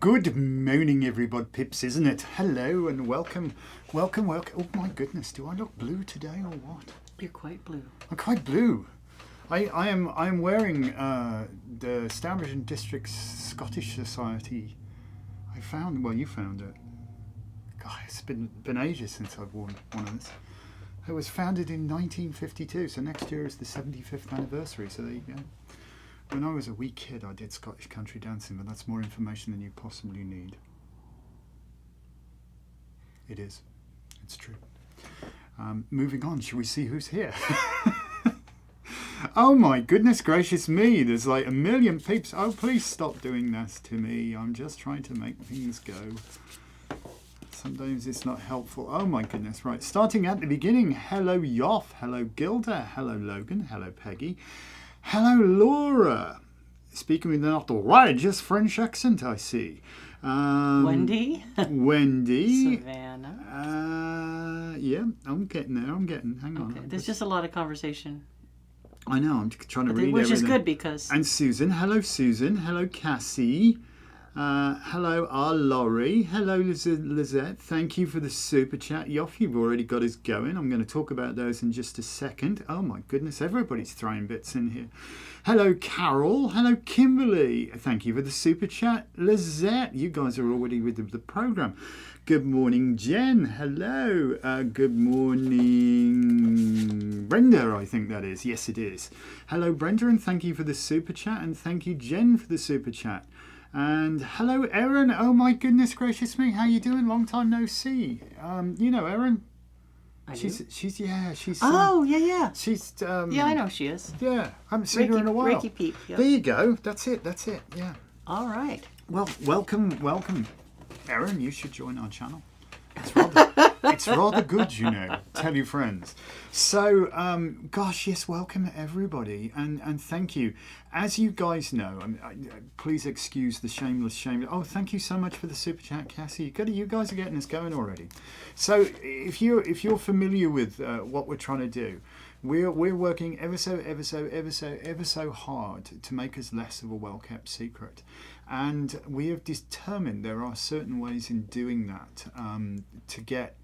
Good morning, everybody, pips, isn't it? Hello and welcome. Oh my goodness, do I look blue today or what? You're quite blue. I'm quite blue. I am wearing the Stourbridge District's Scottish Society. You found it. God, it's been ages since I've worn one of this. It was founded in 1952, so next year is the 75th anniversary, so there you go. When I was a wee kid, I did Scottish country dancing, but that's more information than you possibly need. It is. It's true. Moving on, shall we see who's here? Oh my goodness gracious me, there's like a million peeps. Oh, please stop doing this to me. I'm just trying to make things go. Sometimes it's not helpful. Oh my goodness, right. Starting at the beginning. Hello, Yoff. Hello, Gilda. Hello, Logan. Hello, Peggy. Hello, Laura. Speaking with an outrageous French accent, I see. Wendy. Wendy. Savannah. Yeah, I'm getting there. Hang on. Okay. There's just a lot of conversation. I know. I'm trying to read which everything. is good because. And Susan. Hello, Susan. Hello, Cassie. Hello, R. Laurie. Hello, Lizette. Thank you for the super chat. Yoff, you've already got us going. I'm going to talk about those in just a second. Oh my goodness, everybody's throwing bits in here. Hello, Carol. Hello, Kimberly. Thank you for the super chat. Lizette, you guys are already with the program. Good morning, Jen. Hello. Good morning, Brenda, I think that is. Yes, it is. Hello, Brenda, and thank you for the super chat. And thank you, Jen, for the super chat. And hello, Erin. Oh my goodness gracious me, how you doing? Long time no see. You know Erin. She's. Oh yeah. She's. Yeah, I know she is. Yeah, I haven't seen her in a while. Reiki peep. Yep. There you go. That's it. Yeah. All right. Well, welcome, Erin. You should join our channel. It's rather good, you know. Tell your friends. So, gosh, yes, welcome everybody, and thank you. As you guys know, please excuse the shameless. Oh, thank you so much for the super chat, Cassie. You guys are getting us going already. So, if you're familiar with what we're trying to do, we're working ever so hard to make us less of a well-kept secret. And we have determined there are certain ways in doing that to get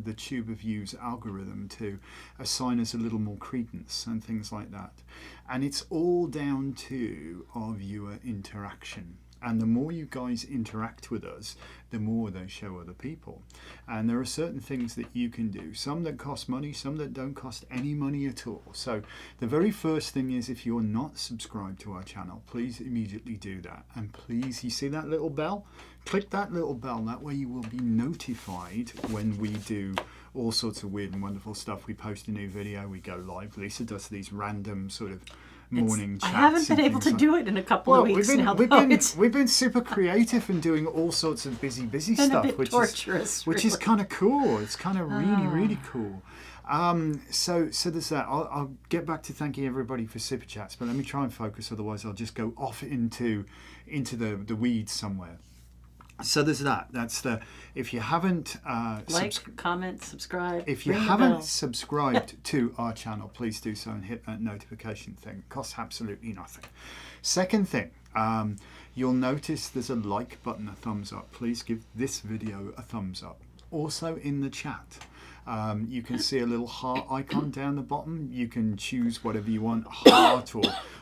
the Tube of Views algorithm to assign us a little more credence and things like that. And it's all down to our viewer interaction. And the more you guys interact with us, the more they show other people. And there are certain things that you can do. Some that cost money, some that don't cost any money at all. So the very first thing is, if you're not subscribed to our channel, please immediately do that. And please, you see that little bell? Click that little bell. That way you will be notified when we do all sorts of weird and wonderful stuff. We post a new video, we go live. Lisa does these random sort of morning chats. I haven't been able to do it in a couple of weeks now. We've been super creative and doing all sorts of busy stuff, which is kind of cool. It's kind of really cool. So there's that. I'll get back to thanking everybody for super chats, but let me try and focus. Otherwise, I'll just go off into the weeds somewhere. So there's that. That's the. If you haven't comment, subscribe. If you haven't subscribed to our channel, please do so and hit that notification thing. It costs absolutely nothing. Second thing, you'll notice there's a like button, a thumbs up. Please give this video a thumbs up. Also in the chat, you can see a little heart icon down the bottom. You can choose whatever you want, heart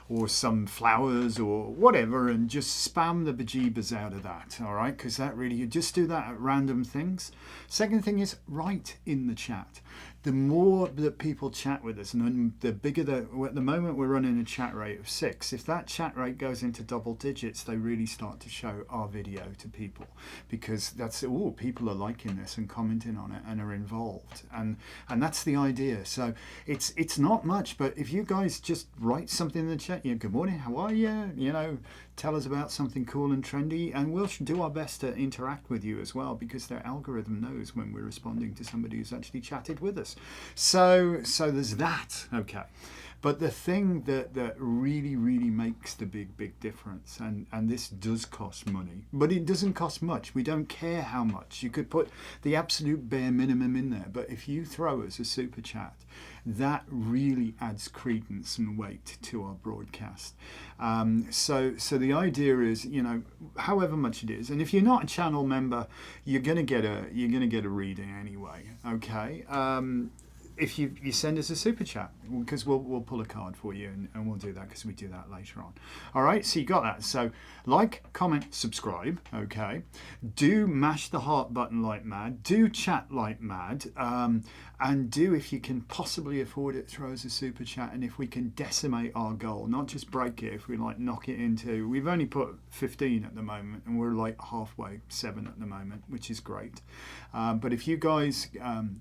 or some flowers or whatever, and just spam the bejeebers out of that, all right? Because that really, you just do that at random things. Second thing is, write in the chat. The more that people chat with us, and the bigger at the moment we're running a chat rate of 6. If that chat rate goes into double digits, they really start to show our video to people, because that's, people are liking this and commenting on it and are involved, and that's the idea. So it's not much, but if you guys just write something in the chat, good morning, how are you? Tell us about something cool and trendy, and we'll do our best to interact with you as well, because their algorithm knows when we're responding to somebody who's actually chatted with us. So there's that. Okay. But the thing that really, really makes the big difference, and this does cost money, but it doesn't cost much. We don't care how much. You could put the absolute bare minimum in there, but if you throw us a super chat, that really adds credence and weight to our broadcast. So the idea is, however much it is, and if you're not a channel member, you're gonna get a reading anyway. Okay. If you send us a super chat, because we'll pull a card for you, and we'll do that because we do that later on. All right, so you got that. So like, comment, subscribe. Okay, do mash the heart button like mad. Do chat like mad, and do, if you can possibly afford it, throw us a super chat. And if we can decimate our goal, not just break it, if we like knock it into, we've only put 15 at the moment, and we're like halfway 7 at the moment, which is great. But if you guys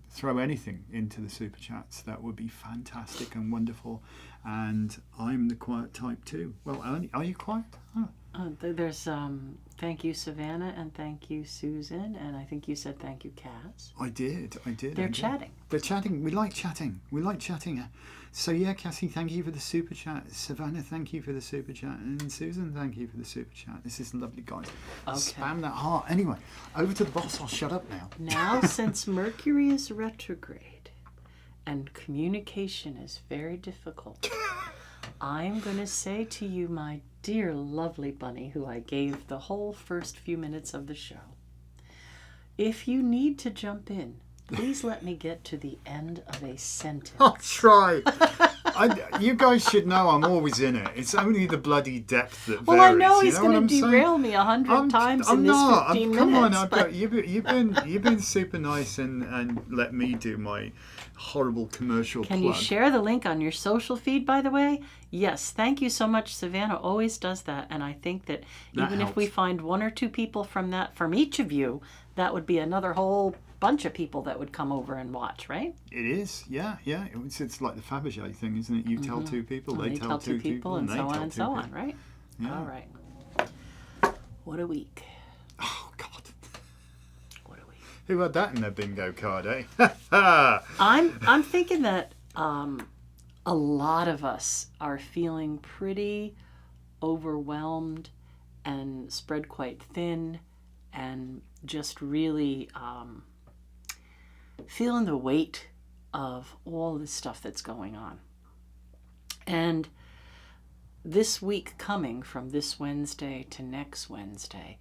throw anything into the super chats, that would be fantastic and wonderful. And I'm the quiet type too. Well, are you quiet? Oh. There's thank you, Savannah, and thank you, Susan, and I think you said thank you, Cass. I did. They're chatting. They're chatting. We like chatting. So yeah, Cassie, thank you for the super chat. Savannah, thank you for the super chat. And Susan, thank you for the super chat. This is lovely, guys. Okay. Spam that heart. Anyway, over to the boss. I'll shut up now. Now, since Mercury is retrograde and communication is very difficult, I'm going to say to you, my dear lovely bunny, who I gave the whole first few minutes of the show, if you need to jump in, please let me get to the end of a sentence. I'll try. You guys should know I'm always in it. It's only the bloody depth that varies. Well, I know he's going to derail me 100 times in this 15 minutes. Come on, you've been super nice and let me do my horrible commercial plug. Can you share the link on your social feed, by the way? Yes, thank you so much. Savannah always does that, and I think that even if we find 1 or 2 people from each of you, that would be another whole bunch of people that would come over and watch, right? It is, yeah. It's like the Fabergé thing, isn't it? You tell 2 people, they tell 2 people, and so on and so on, right? Yeah. All right. What a week. Oh, God. What a week. Who had that in their bingo card, eh? I'm thinking that a lot of us are feeling pretty overwhelmed and spread quite thin and just really feeling the weight of all this stuff that's going on. And this week coming from this Wednesday to next Wednesday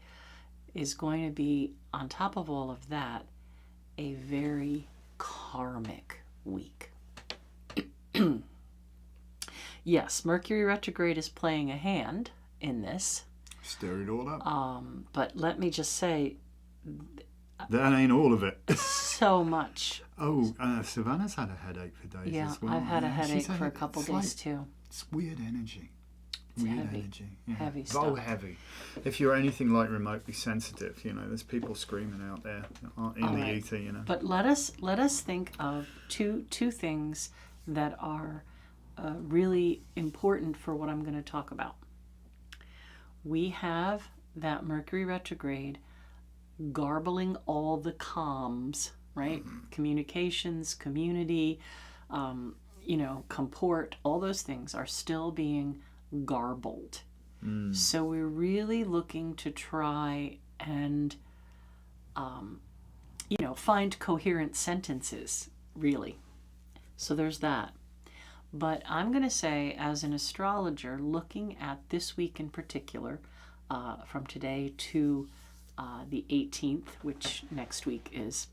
is going to be, on top of all of that, a very karmic week. Yes, Mercury retrograde is playing a hand in this. Stir it all up. But let me just say, that ain't all of it. So much. Oh, Savannah's had a headache for days as well. Yeah, I've had a headache for a couple days too. It's weird energy. Heavy. Energy. Yeah. Heavy stuff. Oh, heavy. If you're anything like remotely sensitive, there's people screaming out there in the ether, But let us think of two things that are really important for what I'm going to talk about. We have that Mercury retrograde garbling all the comms, right? Mm-hmm. Communications, community, comport, all those things are still being garbled. So we're really looking to try and find coherent sentences, really. So there's that. But I'm going to say, as an astrologer, looking at this week in particular, from today to the 18th, which next week is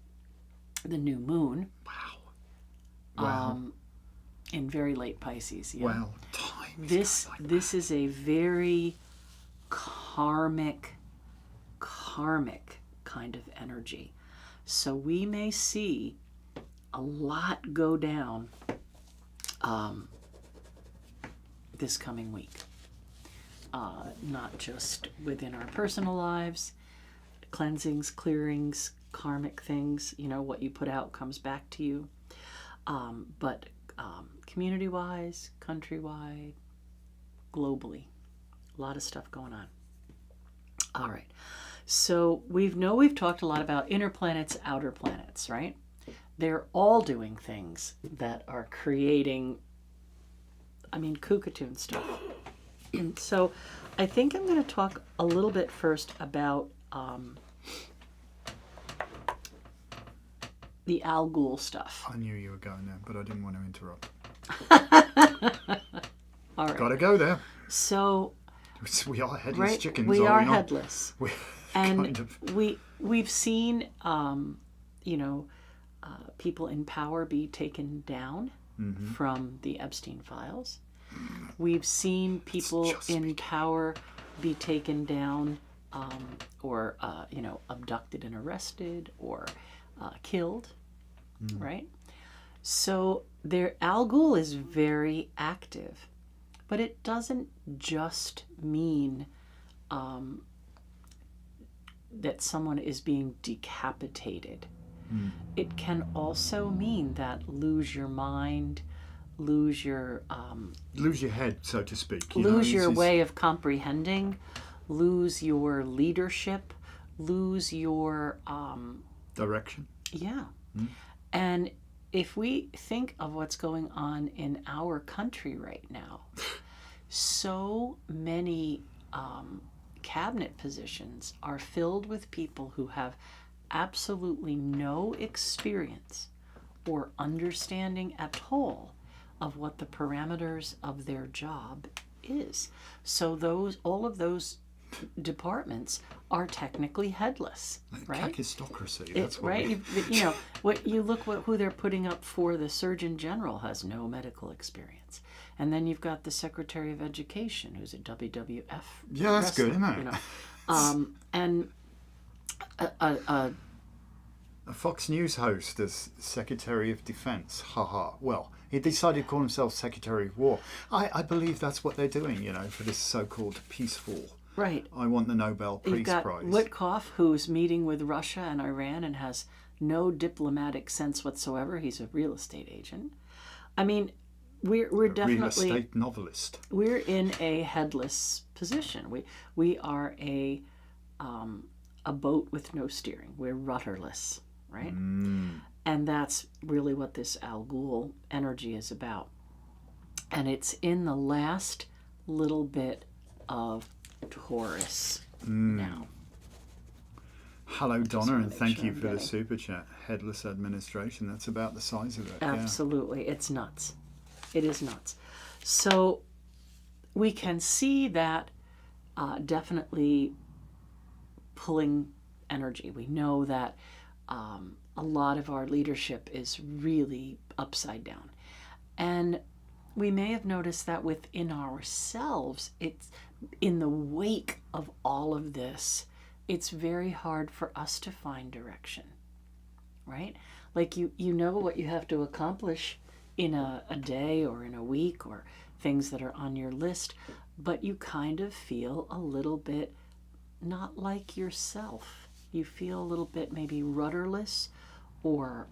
the new moon. Wow. In very late Pisces. Yeah. Wow. Time. This is a very karmic kind of energy. So we may see a lot go down this coming week. Not just within our personal lives, cleansings, clearings, karmic things, what you put out comes back to you. But community-wise, country-wide, globally, a lot of stuff going on. All right. So we've talked a lot about inner planets, outer planets, right? They're all doing things that are creating I mean, Cookatoon stuff. And so I think I'm going to talk a little bit first about the Al Ghul stuff. I knew you were going there, but I didn't want to interrupt. All right. Gotta go there. So We are headless chickens. we are not? headless. And we've seen, people in power be taken down from the Epstein files. We've seen people in power be taken down or abducted and arrested or killed, right? So Al Ghul is very active, but it doesn't just mean that someone is being decapitated. It can also mean that lose your mind, lose your head, so to speak. Lose your way of comprehending, lose your leadership, lose your direction. Yeah. And if we think of what's going on in our country right now, so many cabinet positions are filled with people who have absolutely no experience or understanding at all of what the parameters of their job is. So all of those departments are technically headless, right? Kakistocracy, that's what right. Who they're putting up for the Surgeon General has no medical experience, and then you've got the Secretary of Education, who's a WWF. Yeah, that's wrestler, good, isn't it? And a Fox News host as Secretary of Defense. Haha. Well, he decided to call himself Secretary of War. I believe that's what they're doing, for this so-called peaceful. Right. I want the Nobel Peace You've got Prize. Witkoff, who's meeting with Russia and Iran and has no diplomatic sense whatsoever. He's a real estate agent. I mean, we're definitely real estate novelist. We're in a headless position. We are a boat with no steering. We're rudderless, right? And that's really what this Al Ghul energy is about. And it's in the last little bit of Taurus now. Hello, Donna, and thank you for the super chat. Headless administration, that's about the size of it. Absolutely. Yeah. It's nuts. It is nuts. So we can see that definitely pulling energy. We know that a lot of our leadership is really upside down. And we may have noticed that within ourselves, it's in the wake of all of this, it's very hard for us to find direction, right? Like you know what you have to accomplish in a day or in a week or things that are on your list, but you kind of feel a little bit not like yourself. You feel a little bit maybe rudderless or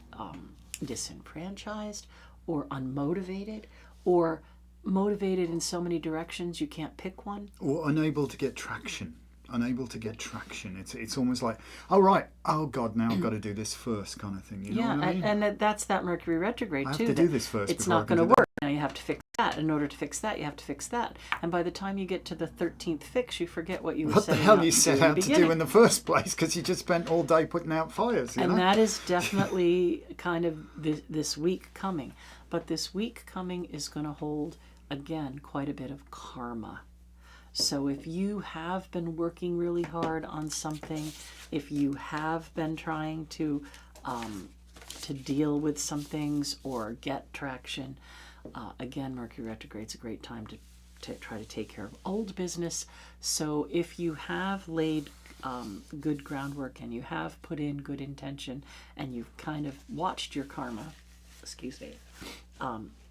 disenfranchised or unmotivated or motivated in so many directions you can't pick one. Or unable to get traction. It's almost like, oh right, oh God, now I've got to do this first kind of thing. You know what I mean? And that's that Mercury retrograde too. I have to do this first. It's not going to work. Now you have to fix that. In order to fix that, you have to fix that. And by the time you get to the 13th fix, you forget what you were setting out to do. What the hell you set out to do in the first place, because you just spent all day putting out fires. You know? That is definitely kind of this week coming. But this week coming is going to hold, again, quite a bit of karma. So if you have been working really hard on something, if you have been trying to deal with some things or get traction, again, Mercury retrograde is a great time to try to take care of old business. So if you have laid good groundwork and you have put in good intention and you've kind of watched your karma,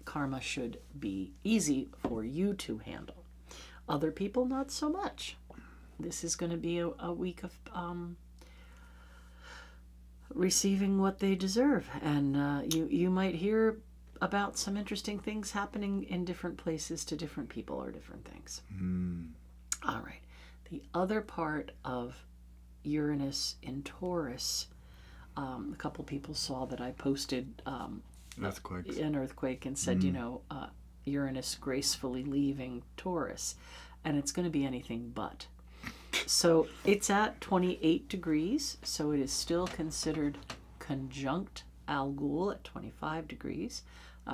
karma should be easy for you to handle. Other people, not so much. This is going to be a week of receiving what they deserve. And you might hear about some interesting things happening in different places to different people or different things. All right. The other part of Uranus in Taurus, a couple people saw that I posted an earthquake and said, Uranus gracefully leaving Taurus, and it's going to be anything but. So it's at 28 degrees, so it is still considered conjunct Algol at 25 degrees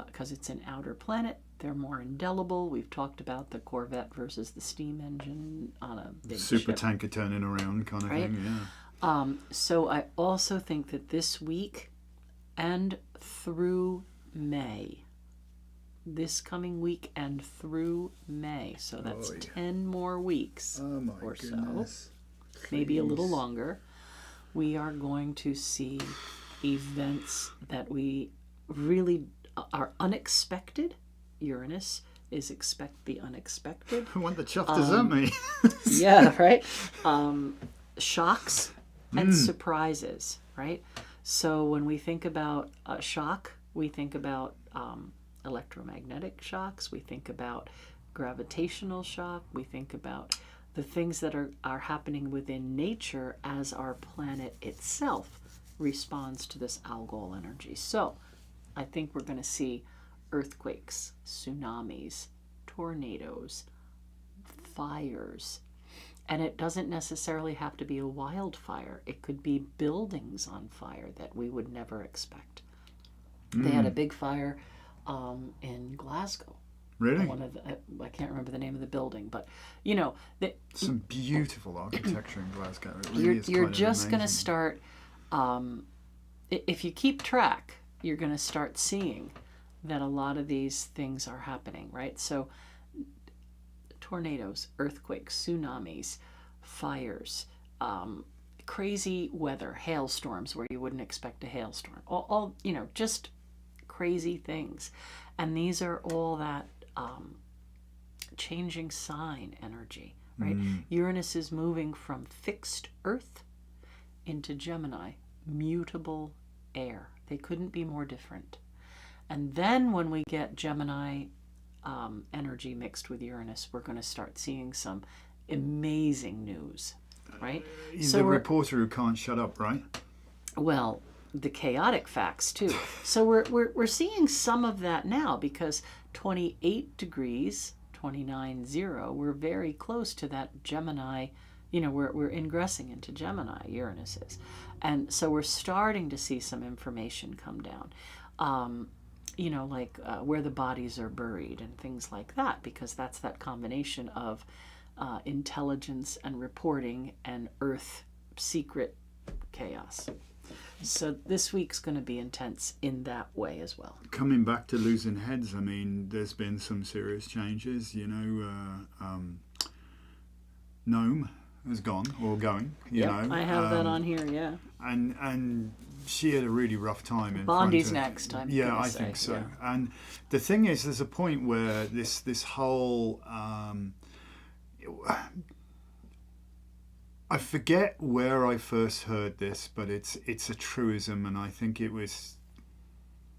because it's an outer planet. They're more indelible. We've talked about the Corvette versus the steam engine on a big super ship. tanker turning around kind of Right? thing, yeah. So I also think that this week and through May, this coming week and through May, so that's 10 more weeks Oh my or goodness. so, maybe a little longer, we are going to see events that we really are unexpected. Uranus is expect the unexpected. What the chuff does that mean? Yeah, right. Shocks and surprises, right? So when we think about shock, we think about electromagnetic shocks, we think about gravitational shock, we think about the things that are happening within nature as our planet itself responds to this algol energy. So I think we're going to see earthquakes, tsunamis, tornadoes, fires. And it doesn't necessarily have to be a wildfire. It could be buildings on fire that we would never expect. They had a big fire in Glasgow. Really? One of the, I can't remember the name of the building, but you know, Some beautiful architecture in Glasgow. It really is you're kind of just going to amazing. start. If you keep track, you're going to start seeing that a lot of these things are happening, right? So tornadoes, earthquakes, tsunamis, fires, crazy weather, hailstorms where you wouldn't expect a hailstorm, all you know, just crazy things. And these are all that changing sign energy, right? Uranus is moving from fixed earth into Gemini, mutable air. They couldn't be more different. And then when we get Gemini energy mixed with Uranus, we're going to start seeing some amazing news, right? The reporter who can't shut up, right? Well, the chaotic facts too. So we're seeing some of that now because 28 degrees, 29.0, we're very close to that Gemini. You know, we're ingressing into Gemini, Uranus is. And so we're starting to see some information come down. You know, like where the bodies are buried and things like that, because that's that combination of intelligence and reporting and Earth secret chaos. So this week's going to be intense in that way as well. Coming back to losing heads, I mean, there's been some serious changes. You know, Gnome has gone or going. You know, I have that on here. Yeah. And she had a really rough time. Bondi's next. I think so. Yeah. And the thing is, there's a point where this whole I forget where I first heard this, but it's a truism, and I think it was.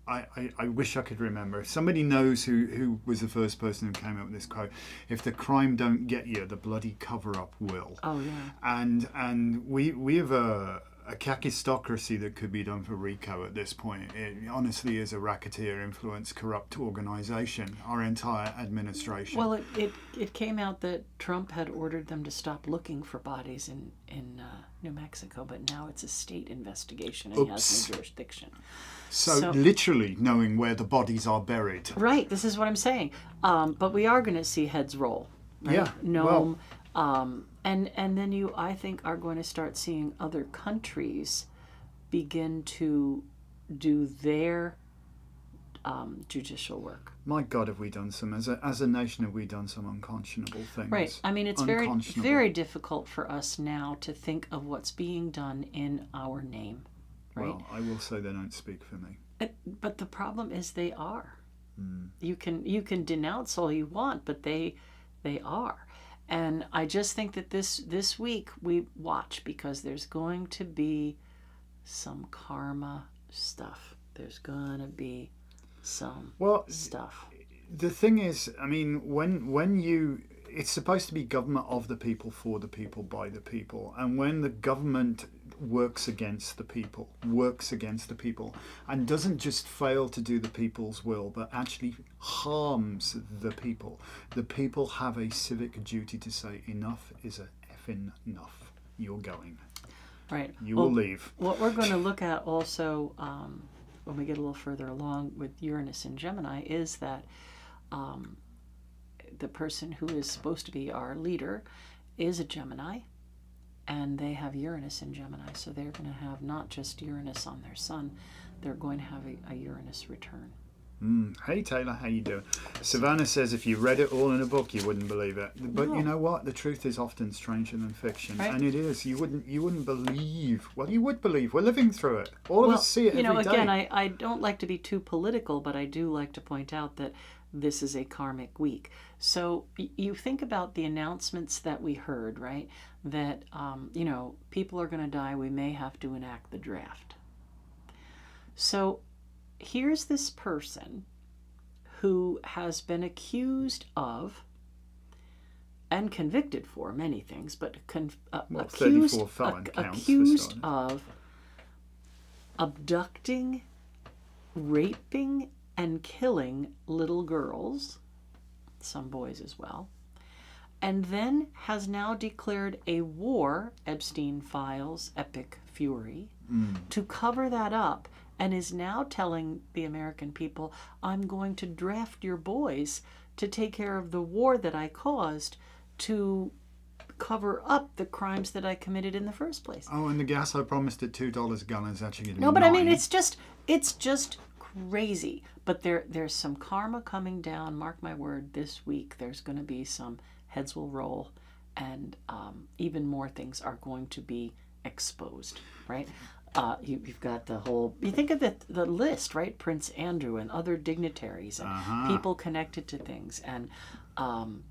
I wish I could remember. If somebody knows who was the first person who came up with this quote, if the crime don't get you, the bloody cover-up will. Oh yeah. And we have a kakistocracy that could be done for RICO at this point. It honestly is a racketeer, influence, corrupt organisation, our entire administration. Well, it came out that Trump had ordered them to stop looking for bodies in New Mexico, but now it's a state investigation and he has no jurisdiction. So literally knowing where the bodies are buried. Right, this is what I'm saying. But we are going to see heads roll. Right? Yeah. Gnome. And then you, I think, are going to start seeing other countries begin to do their judicial work. My God, have we done some, as a nation, have we done some unconscionable things? Right. I mean, it's very difficult for us now to think of what's being done in our name. Right? Well, I will say they don't speak for me. But the problem is they are. You can denounce all you want, but they are. And I just think that this week we watch, because there's going to be some karma stuff. There's going to be some stuff. The thing is, I mean, when you... It's supposed to be government of the people, for the people, by the people. And when the government works against the people, and doesn't just fail to do the people's will, but actually harms the people. The people have a civic duty to say, enough is a effing enough. You're going. Right. You will leave. What we're going to look at also when we get a little further along with Uranus and Gemini is that the person who is supposed to be our leader is a Gemini, and they have Uranus in Gemini. So they're going to have not just Uranus on their sun, they're going to have a Uranus return. Hey Taylor, how you doing? Savannah says if you read it all in a book, you wouldn't believe it. But No. you know what? The truth is often stranger than fiction, Right. and it is. You wouldn't believe. Well, you would believe. We're living through it. All of us see it every day. Again, I don't like to be too political, but I do like to point out that this is a karmic week. So you think about the announcements that we heard, right? That, people are going to die. We may have to enact the draft. So here's this person who has been accused of and convicted for many things, but accused 34 felon counts accused for of abducting, raping, and killing little girls, some boys as well, and then has now declared a war, Epstein Files, Epic Fury, to cover that up, and is now telling the American people, I'm going to draft your boys to take care of the war that I caused to cover up the crimes that I committed in the first place. Oh, and the gas I promised at $2 a gallon is actually going to be No, but $9. I mean, it's just crazy. But there's some karma coming down. Mark my word, this week there's going to be some heads will roll, and even more things are going to be exposed, right? You've got the whole, you think of the list, right? Prince Andrew and other dignitaries and people connected to things. And, and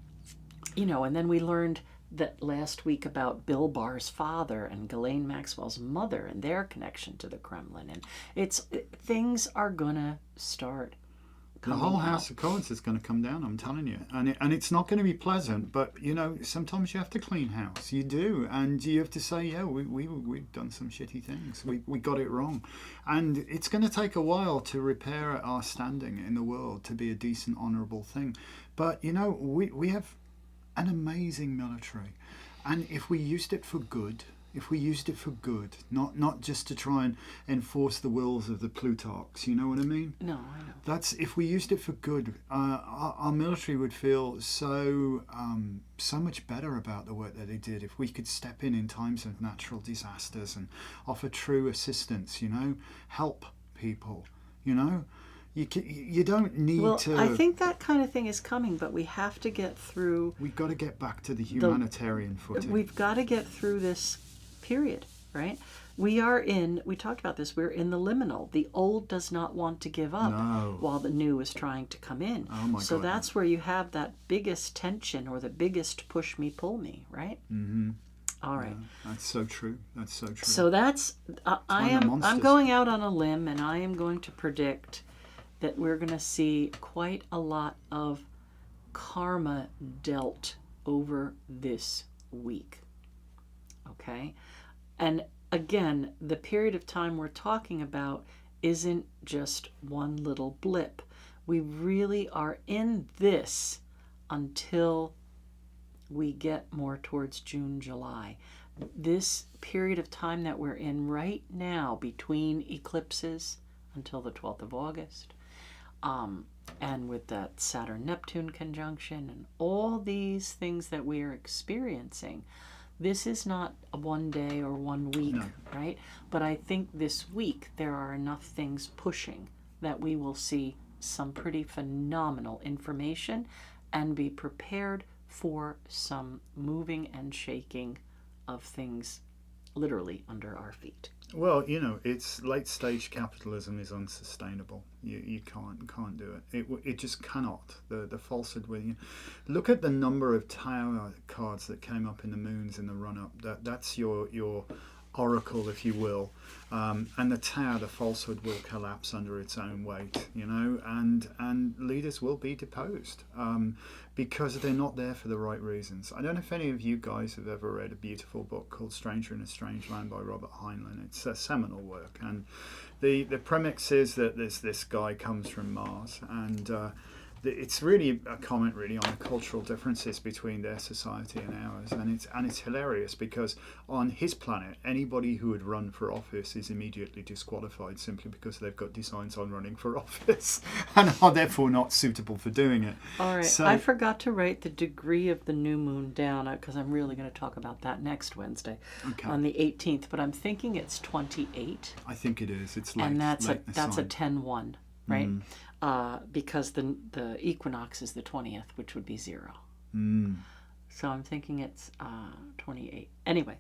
then we learned that last week about Bill Barr's father and Ghislaine Maxwell's mother and their connection to the Kremlin. And things are going to start The whole House of Cards is going to come down, I'm telling you. And it's not going to be pleasant, but, sometimes you have to clean house. You do. And you have to say, yeah, we've done some shitty things. We got it wrong. And it's going to take a while to repair our standing in the world to be a decent, honourable thing. But, we have an amazing military. And if we used it for good... not just to try and enforce the wills of the Plutarchs, you know what I mean? No, I know. That's if we used it for good, our military would feel so much better about the work that they did if we could step in times of natural disasters and offer true assistance, help people, You don't need to... I think that kind of thing is coming, but we have to get through... We've got to get back to the humanitarian footing. We've got to get through this period, right? We talked about this, we're in the liminal. The old does not want to give up while the new is trying to come in. Oh my so God. That's where you have that biggest tension or the biggest push me, pull me, right? Mm-hmm. All right. Yeah, that's so true. So that's, I'm going out on a limb, and I am going to predict that we're going to see quite a lot of karma dealt over this week. Okay? And again, the period of time we're talking about isn't just one little blip. We really are in this until we get more towards June, July. This period of time that we're in right now between eclipses until the 12th of August, and with that Saturn-Neptune conjunction and all these things that we are experiencing, this is not a one day or 1 week, right? But I think this week there are enough things pushing that we will see some pretty phenomenal information and be prepared for some moving and shaking of things literally under our feet. Well, it's late stage capitalism is unsustainable. You can't do it. It just cannot. The falsehood with look at the number of tower cards that came up in the moons in the run up. That's your oracle, if you will. And the tower, the falsehood, will collapse under its own weight, you know, and leaders will be deposed because they're not there for the right reasons. I don't know if any of you guys have ever read a beautiful book called Stranger in a Strange Land by Robert Heinlein. It's a seminal work, and the premise is that this guy comes from Mars, and it's really a comment really on the cultural differences between their society and ours, and it's hilarious because on his planet anybody who would run for office is immediately disqualified simply because they've got designs on running for office and are therefore not suitable for doing it. All right, so, I forgot to write the degree of the new moon down because I'm really going to talk about that next Wednesday on the 18th, but I'm thinking it's 28. I think it is. It's late. And that's late a 10-1, right? Because the equinox is the 20th, which would be 0. So I'm thinking it's 28. Anyway,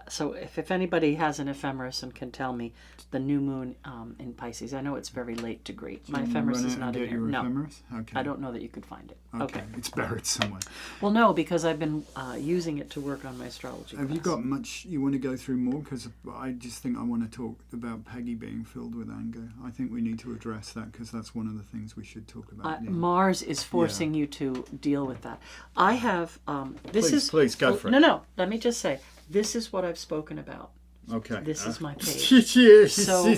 so if anybody has an ephemeris and can tell me the new moon in Pisces, I know it's very late degree. My ephemeris is not in here. No, ephemeris? Okay. I don't know that you could find it. Okay. It's buried somewhere. Well, no, because I've been using it to work on my astrology Have class. you got much you want to go through more? Because I just think I want to talk about Peggy being filled with anger. I think we need to address that because that's one of the things we should talk about. Mars is forcing you to deal with that. I have Please go for it. No, let me just say, this is what I've spoken about. Okay. This is my page. So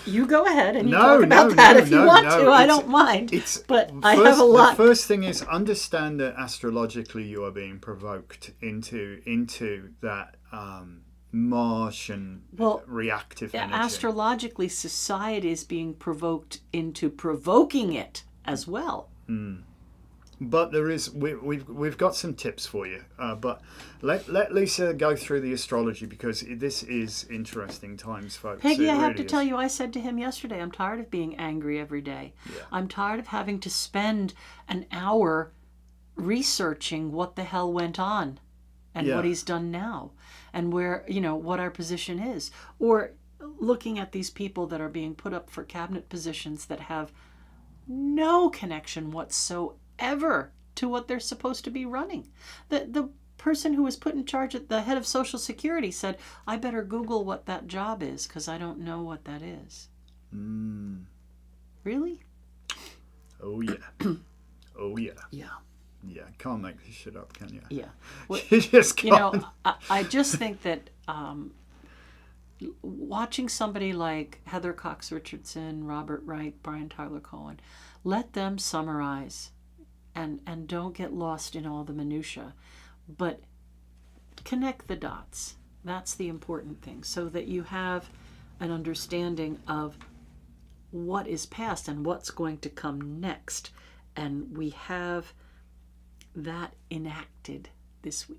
You go ahead and you talk about that if you want to. I don't mind. But I have a lot. The first thing is understand that astrologically you are being provoked into that Martian reactive energy. Astrologically, society is being provoked into provoking it as well. But there is we've got some tips for you. But let Lisa go through the astrology because this is interesting times, folks. Peggy, I have to tell you, I said to him yesterday, I'm tired of being angry every day. Yeah. I'm tired of having to spend an hour researching what the hell went on and what he's done now and where, what our position is. Or looking at these people that are being put up for cabinet positions that have no connection whatsoever to what they're supposed to be running. The person who was put in charge at the head of Social Security said, I better Google what that job is because I don't know what that is. Really? Oh, yeah. Oh, yeah. Yeah. Yeah, can't make this shit up, can you? Yeah. Well, you just can't. I just think that watching somebody like Heather Cox Richardson, Robert Wright, Brian Tyler Cohen, let them summarize and don't get lost in all the minutia, but connect the dots. That's the important thing, so that you have an understanding of what is past and what's going to come next. And we have that enacted this week.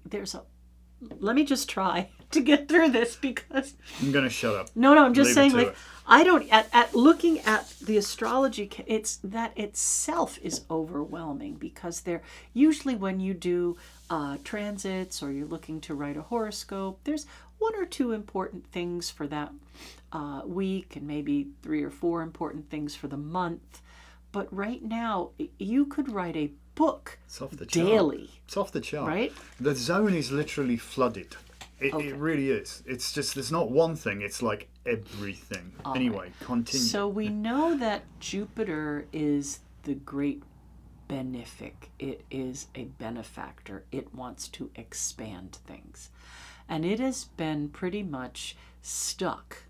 Let me just try to get through this because I'm going to shut up. No, I'm just saying, it. I don't, at looking at the astrology, it's that itself is overwhelming because usually when you do transits or you're looking to write a horoscope, there's one or two important things for that week and maybe 3 or 4 important things for the month. But right now, you could write a book daily. It's off the chart. Right? The zone is literally flooded. It really is. It's just, there's not one thing. It's like everything. Anyway, continue. So we know that Jupiter is the great benefic. It is a benefactor. It wants to expand things. And it has been pretty much stuck,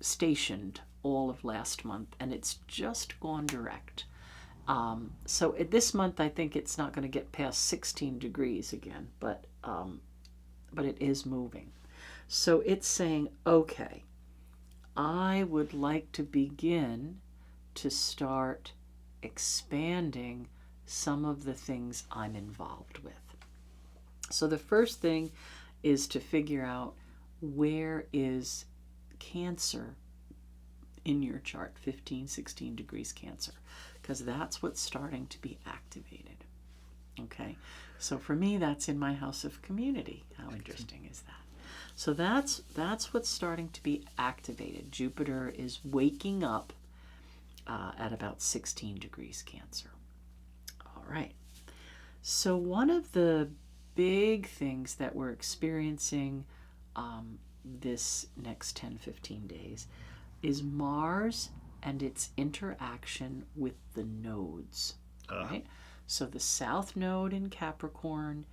stationed all of last month, and it's just gone direct. So this month, I think it's not going to get past 16 degrees again, but it is moving. So it's saying, okay, I would like to begin to start expanding some of the things I'm involved with. So the first thing is to figure out where is Cancer in your chart, 15, 16 degrees Cancer, because that's what's starting to be activated. Okay, so for me, that's in my house of community. How interesting is that? So that's what's starting to be activated. Jupiter is waking up at about 16 degrees Cancer. All right. So one of the big things that we're experiencing this next 10-15 days is Mars and its interaction with the nodes, right? So the south node in Capricorn,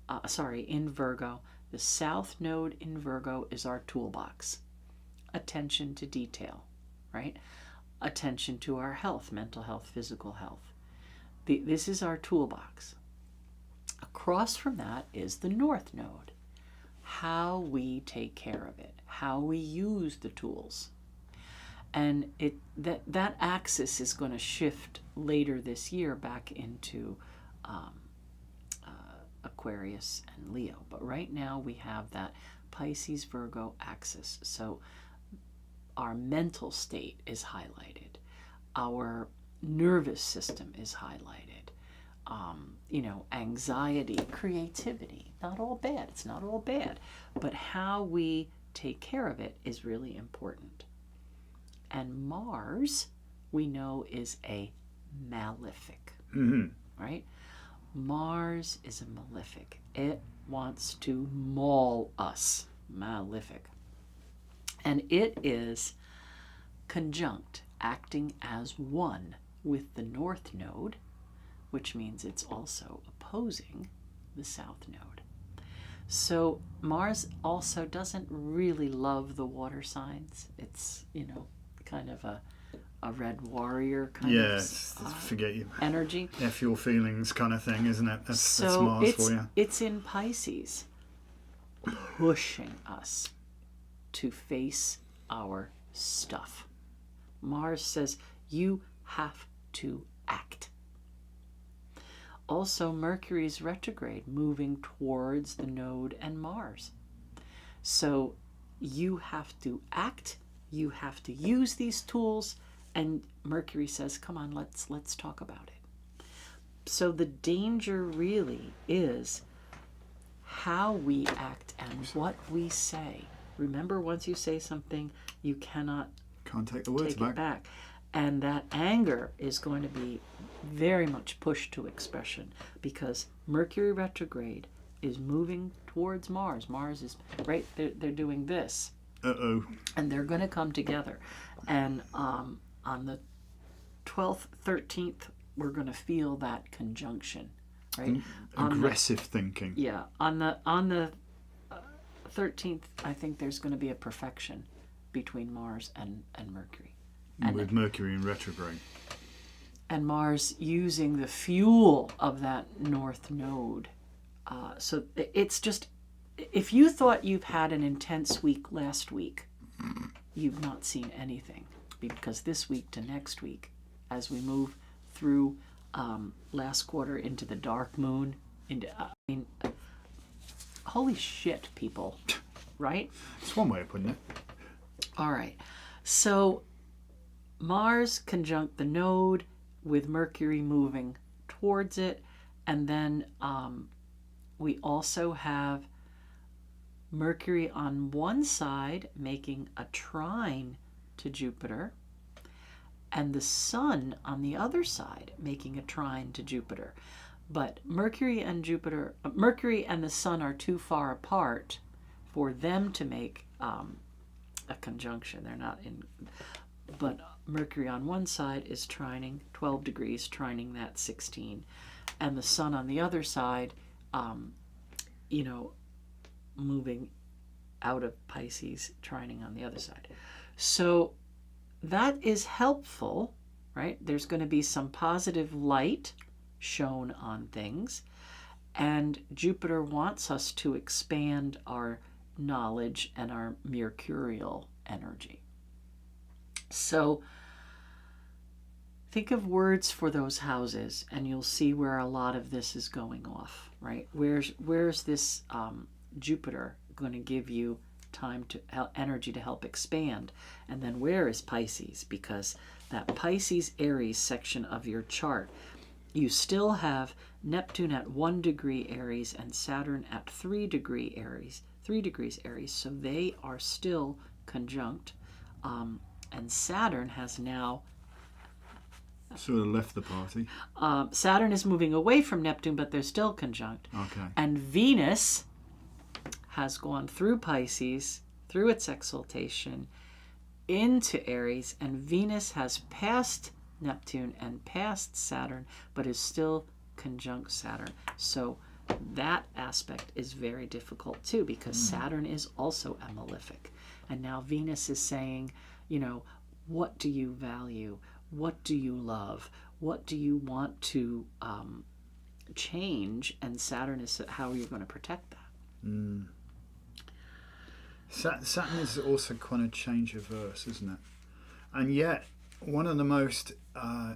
in Virgo, the south node in Virgo is our toolbox. Attention to detail, right? Attention to our health, mental health, physical health. This is our toolbox. Across from that is the north node. How we take care of it, how we use the tools. And that axis is going to shift later this year back into Aquarius and Leo. But right now we have that Pisces Virgo axis. So our mental state is highlighted. Our nervous system is highlighted. Anxiety, creativity, not all bad. It's not all bad. But how we take care of it is really important. And Mars, we know, is a malefic, right? Mars is a malefic. It wants to maul us, malefic. And it is conjunct, acting as one with the north node, which means it's also opposing the south node. So Mars also doesn't really love the water signs. It's, kind of a red warrior kind of forget you. Energy. F your feelings kind of thing, isn't it? That's Mars for you. It's in Pisces, pushing us to face our stuff. Mars says you have to act. Also, Mercury's retrograde, moving towards the node and Mars. So you have to act, you have to use these tools, and Mercury says, come on, let's talk about it. So the danger really is how we act and what we say. Remember, once you say something, you can't take the words back. And that anger is going to be very much pushed to expression because Mercury retrograde is moving towards Mars. Mars is, right, they're doing this. Uh-oh. And they're going to come together. And on the 12th, 13th, we're going to feel that conjunction, right? Aggressive thinking. Yeah. On the 13th, I think there's going to be a perfection between Mars and Mercury. And with Mercury in retrograde. And Mars using the fuel of that north node. So it's just, if you thought you've had an intense week last week, you've not seen anything. Because this week to next week, as we move through last quarter into the dark moon, holy shit, people, right? It's one way of putting it. All right. So Mars conjunct the node with Mercury moving towards it. And then we also have Mercury on one side making a trine to Jupiter, and the Sun on the other side making a trine to Jupiter. But Mercury and the Sun are too far apart for them to make a conjunction. They're not in. But Mercury on one side is trining 12 degrees, trining that 16, and the Sun on the other side, moving out of Pisces, trining on the other side. So that is helpful, right? There's going to be some positive light shown on things, and Jupiter wants us to expand our knowledge and our mercurial energy. So think of words for those houses, and you'll see where a lot of this is going off, right? Where's this Jupiter going to give you time to energy to help expand? And then where is Pisces? Because that Pisces Aries section of your chart, you still have Neptune at 1 degree Aries and Saturn at 3 degrees Aries. So they are still conjunct. And Saturn has now Sort of left the party. Saturn is moving away from Neptune, but they're still conjunct. Okay. And Venus has gone through Pisces, through its exaltation, into Aries, and Venus has passed Neptune and passed Saturn, but is still conjunct Saturn. So that aspect is very difficult too, because Saturn is also a malefic. And now Venus is saying, you know, what do you value? What do you love? What do you want to change? And Saturn is how are you going to protect that? Saturn is also kind of change averse, isn't it? And yet, one of the most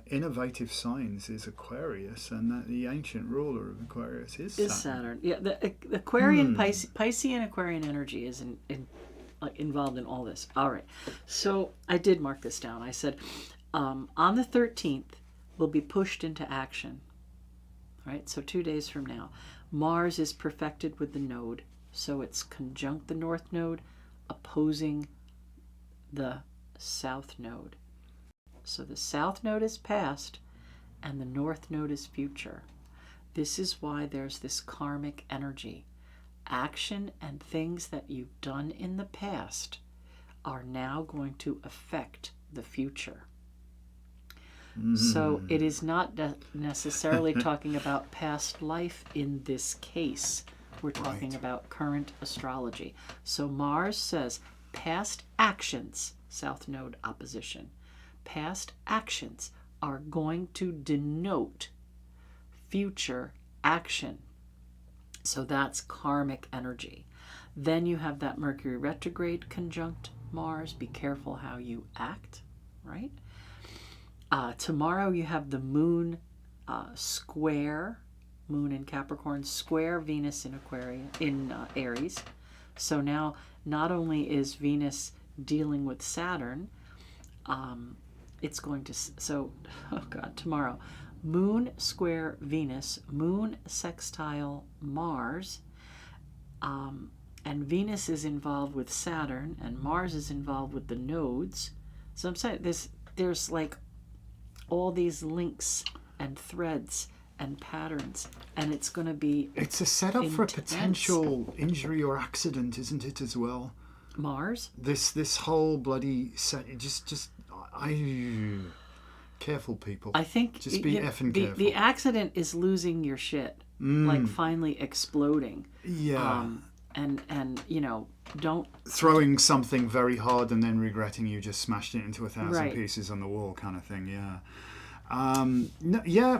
innovative signs is Aquarius, and that the ancient ruler of Aquarius is Saturn. Yeah, the Aquarian, Piscean Aquarian energy is involved in all this. All right. So I did mark this down. I said, on the 13th, we'll be pushed into action. Right? So 2 days from now. Mars is perfected with the node. So it's conjunct the north node, opposing the south node. So the south node is past and the north node is future. This is why there's this karmic energy. Action and things that you've done in the past are now going to affect the future. So it is not necessarily talking about past life in this case. We're talking about current astrology. So Mars says past actions, south node opposition, past actions are going to denote future action. So that's karmic energy. Then you have that Mercury retrograde conjunct Mars. Be careful how you act, right? Tomorrow you have the moon square, moon in Capricorn, square Venus in Aries. So now not only is Venus dealing with Saturn, it's going to, tomorrow, moon square Venus, moon sextile Mars, and Venus is involved with Saturn, and Mars is involved with the nodes. So I'm saying there's like all these links and threads and patterns, and it's going to be It's a setup for a potential injury or accident, isn't it, as well? Mars? This whole bloody set, careful people. I think just be effing careful. The accident is losing your shit, like finally exploding. Yeah. And don't throwing something very hard and then regretting you just smashed it into 1,000 Right. pieces on the wall, kind of thing. Yeah.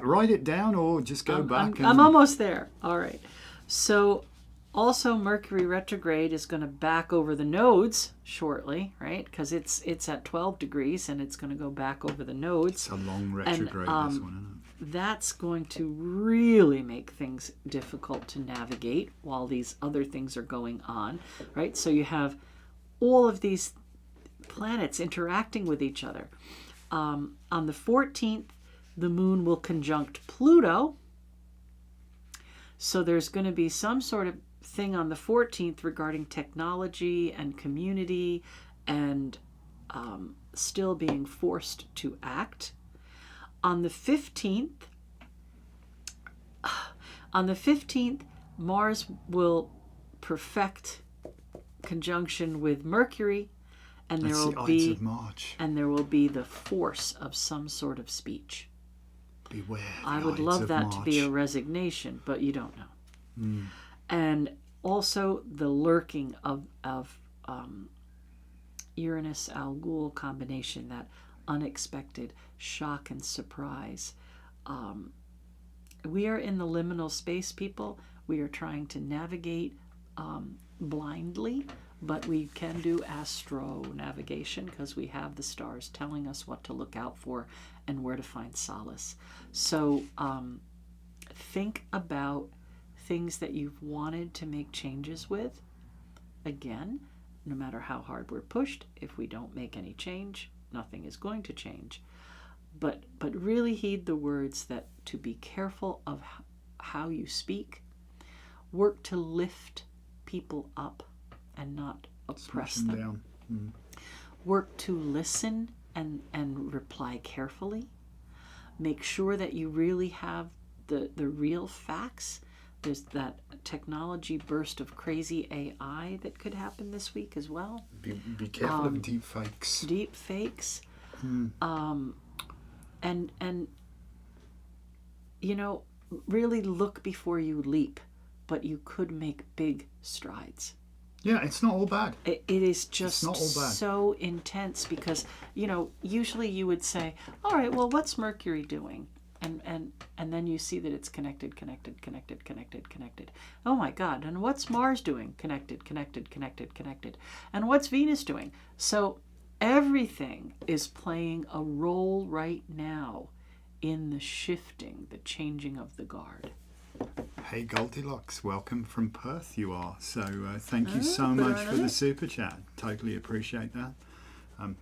Write it down or just go back. I'm almost there. All right. So also Mercury retrograde is going to back over the nodes shortly, right? Because it's at 12 degrees and it's going to go back over the nodes. It's a long retrograde, this one, isn't it? That's going to really make things difficult to navigate while these other things are going on, right? So you have all of these planets interacting with each other. On the 14th, the moon will conjunct Pluto. So there's going to be some sort of thing on the 14th regarding technology and community and still being forced to act. On the 15th, Mars will perfect conjunction with Mercury, and there will be the force of some sort of speech. Beware. I would love that to be a resignation, but you don't know. And also the lurking of Uranus-Algol combination, that unexpected shock and surprise. We are in the liminal space, people. We are trying to navigate blindly, but we can do astro navigation because we have the stars telling us what to look out for and where to find solace. So think about things that you've wanted to make changes with. Again, no matter how hard we're pushed, if we don't make any change, nothing is going to change. But really heed the words that to be careful of how you speak. Work to lift people up and not oppress them. Work to listen and reply carefully. make sure that you really have the real facts. There's that technology burst of crazy AI that could happen this week as well. Be careful of deep fakes. Deep fakes. And you know, really look before you leap, but you could make big strides. Yeah, it's not all bad. It is just not all bad. so intense because, you know, usually you would say, all right, well, what's Mercury doing? And then you see that it's connected. Oh my God. And what's Mars doing? Connected. And what's Venus doing? So everything is playing a role right now in the shifting, the changing of the guard. Hey Goldilocks, welcome from Perth you are. So thank you so much for the super chat. Totally appreciate that.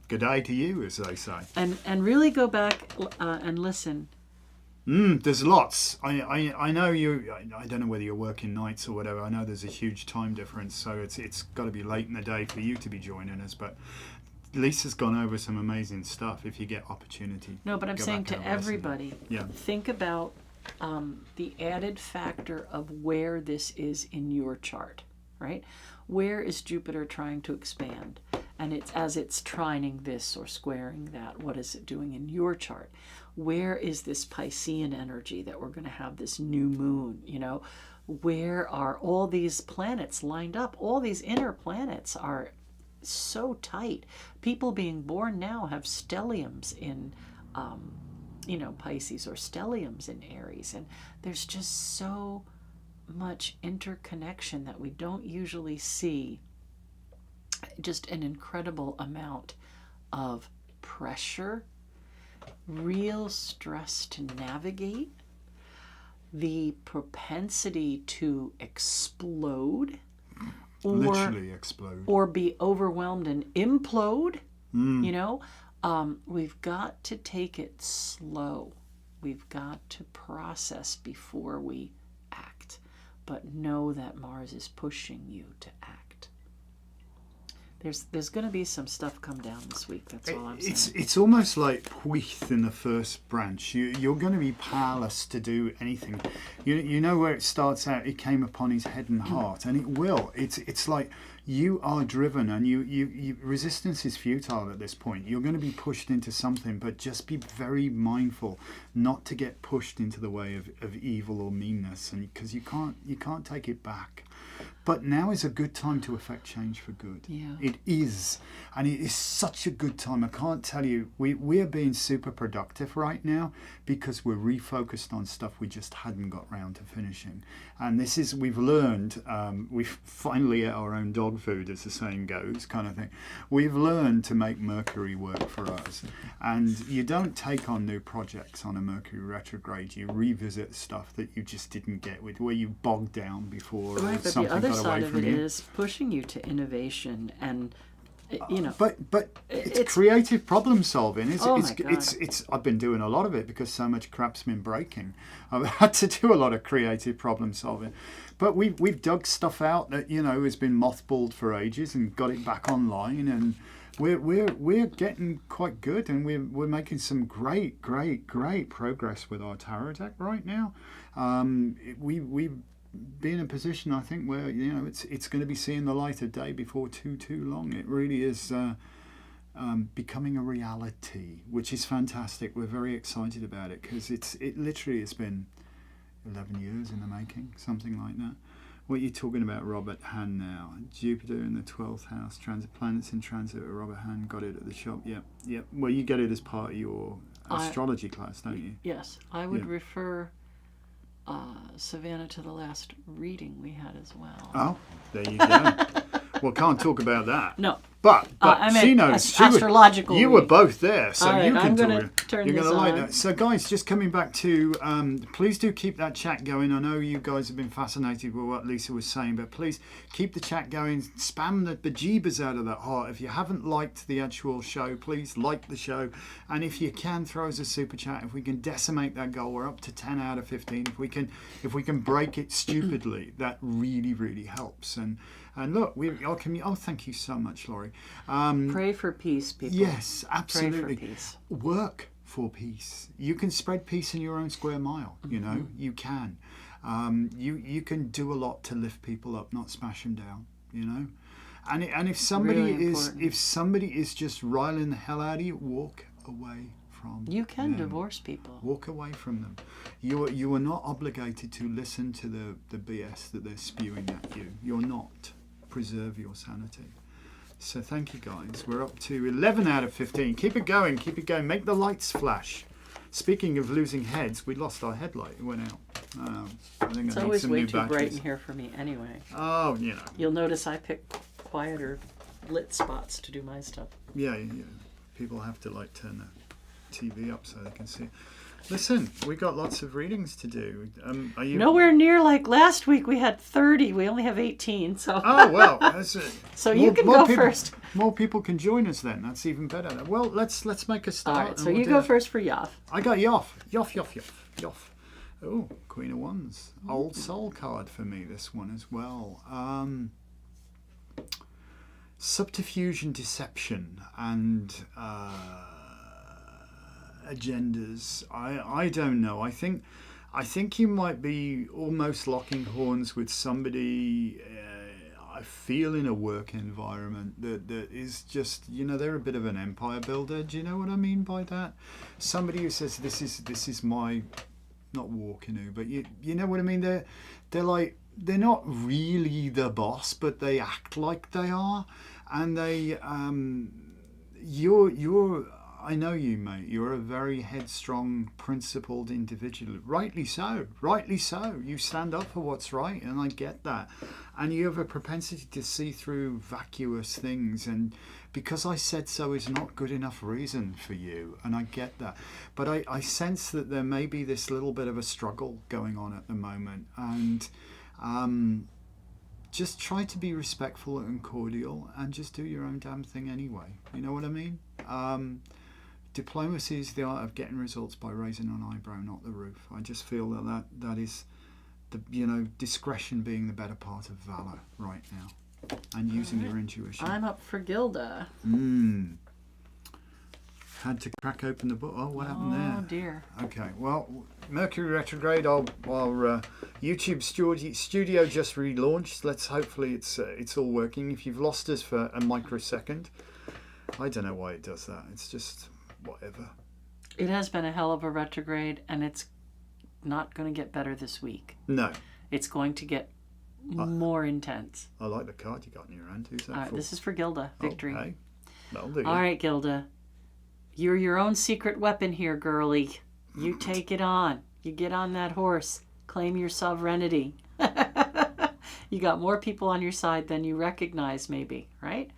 Good day to you, as they say. And really go back and listen. There's lots. I know you. I don't know whether you're working nights or whatever. I know there's a huge time difference, so it's got to be late in the day for you to be joining us. But Lisa's gone over some amazing stuff. If you get opportunity. No, but I'm saying to everybody, yeah. Think about the added factor of where this is in your chart, right? Where is Jupiter trying to expand? And as it's trining this or squaring that, what is it doing in your chart? Where is this Piscean energy that we're going to have this new moon, you know? Where are all these planets lined up? All these inner planets are so tight. People being born now have stelliums in, Pisces or stelliums in Aries. And there's just so much interconnection that we don't usually see. Just an incredible amount of pressure, real stress to navigate, the propensity to explode, Literally explode, or be overwhelmed and implode. You know, we've got to take it slow. We've got to process before we act, but know that Mars is pushing you to act. There's going to be some stuff come down this week. That's all I'm saying. It's almost like Puith in the first branch. You're going to be powerless to do anything. You know where it starts out. It came upon his head and heart, and it will. It's like you are driven, and you resistance is futile at this point. You're going to be pushed into something, but just be very mindful not to get pushed into the way of evil or meanness, and because you can't take it back. But now is a good time to affect change for good. Yeah. It is. And it is such a good time. I can't tell you, we are being super productive right now because we're refocused on stuff we just hadn't got round to finishing. And we've learned, we've finally ate our own dog food, as the saying goes, kind of thing. We've learned to make Mercury work for us. And you don't take on new projects on a Mercury retrograde. You revisit stuff that you just didn't get with, where you bogged down before. Right, but the other side of it is pushing you to innovation and, But it's creative problem solving. It's I've been doing a lot of it because so much crap's been breaking. I've had to do a lot of creative problem solving. But we've dug stuff out that has been mothballed for ages and got it back online, and we're getting quite good, and we're making some great progress with our tarot deck right now. We've be in a position, I think, where it's going to be seeing the light of day before too long. It really is becoming a reality, which is fantastic. We're very excited about it because it literally has been 11 years in the making, something like that. What are you talking about, Robert Han? Now Jupiter in the 12th house, transit planets in transit with Robert Han. Got it at the shop. Yep. Well, you get it as part of your astrology class, don't you? Yes, I would refer Savannah to the last reading we had as well. Oh, there you go. Well, can't talk about that. No. But I mean, she knows. astrological. You were both there, so right, you can I'm talk. gonna turn You're this going to like on. that. So, guys, just coming back to, please do keep that chat going. I know you guys have been fascinated with what Lisa was saying, but please keep the chat going. Spam the bejeebers out of that heart. If you haven't liked the actual show, please like the show. And if you can, throw us a super chat. If we can decimate that goal, we're up to 10 out of 15. If we can break it stupidly, that really helps. And look, thank you so much, Laurie. Pray for peace, people. Yes, absolutely. Pray for peace. Work for peace. You can spread peace in your own square mile. You know, you can. You can do a lot to lift people up, not smash them down. You know, and if somebody is just riling the hell out of you, walk away from. You can them. divorce people. Walk away from them. You are not obligated to listen to the BS that they're spewing at you. You're not. Preserve your sanity. So thank you guys. We're up to 11 out of 15. Keep it going. Keep it going. Make the lights flash. Speaking of losing heads, we lost our headlight. It went out. I think It's I need always some way new too batteries. bright in here for me anyway. Oh, you know. You'll notice I pick quieter lit spots to do my stuff. Yeah. People have to like turn the TV up so they can see. Listen, we got lots of readings to do. Are you Nowhere near like last week. We had 30. We only have 18. So. Oh well, that's it. So you can go people, first. More people can join us then. That's even better. Well, let's make a start. All right. So you go first for Yoff. I got Yoff. Yoff. Oh, Queen of Wands. Old Soul card for me. This one as well. Subterfuge and deception and agendas. I don't know. I think you might be almost locking horns with somebody. I feel in a work environment that is just, you know, they're a bit of an empire builder. Do you know what I mean by that? Somebody who says this is my, not war canoe, but you know what I mean. They're like, they're not really the boss, but they act like they are, and they you're I know you, mate. You're a very headstrong, principled individual. Rightly so. You stand up for what's right, and I get that. And you have a propensity to see through vacuous things, and because I said so is not good enough reason for you, and I get that. But I sense that there may be this little bit of a struggle going on at the moment, and just try to be respectful and cordial, and just do your own damn thing anyway. You know what I mean? Diplomacy is the art of getting results by raising an eyebrow, not the roof. I just feel that is the, you know, discretion being the better part of valor right now, and using your intuition. I'm up for Gilda. Had to crack open the book. Oh, what happened there? Oh dear. Okay, well, Mercury retrograde. Our YouTube studio just relaunched. Let's hopefully it's all working. If you've lost us for a microsecond, I don't know why it does that. It's just whatever. It has been a hell of a retrograde, and it's not going to get better this week. No. It's going to get more intense. I like the card you got in your hand. Who's that for? This is for Gilda. Victory. Okay. That'll do. All right, Gilda. You're your own secret weapon here, girlie. You take it on. You get on that horse. Claim your sovereignty. You got more people on your side than you recognize, maybe, right?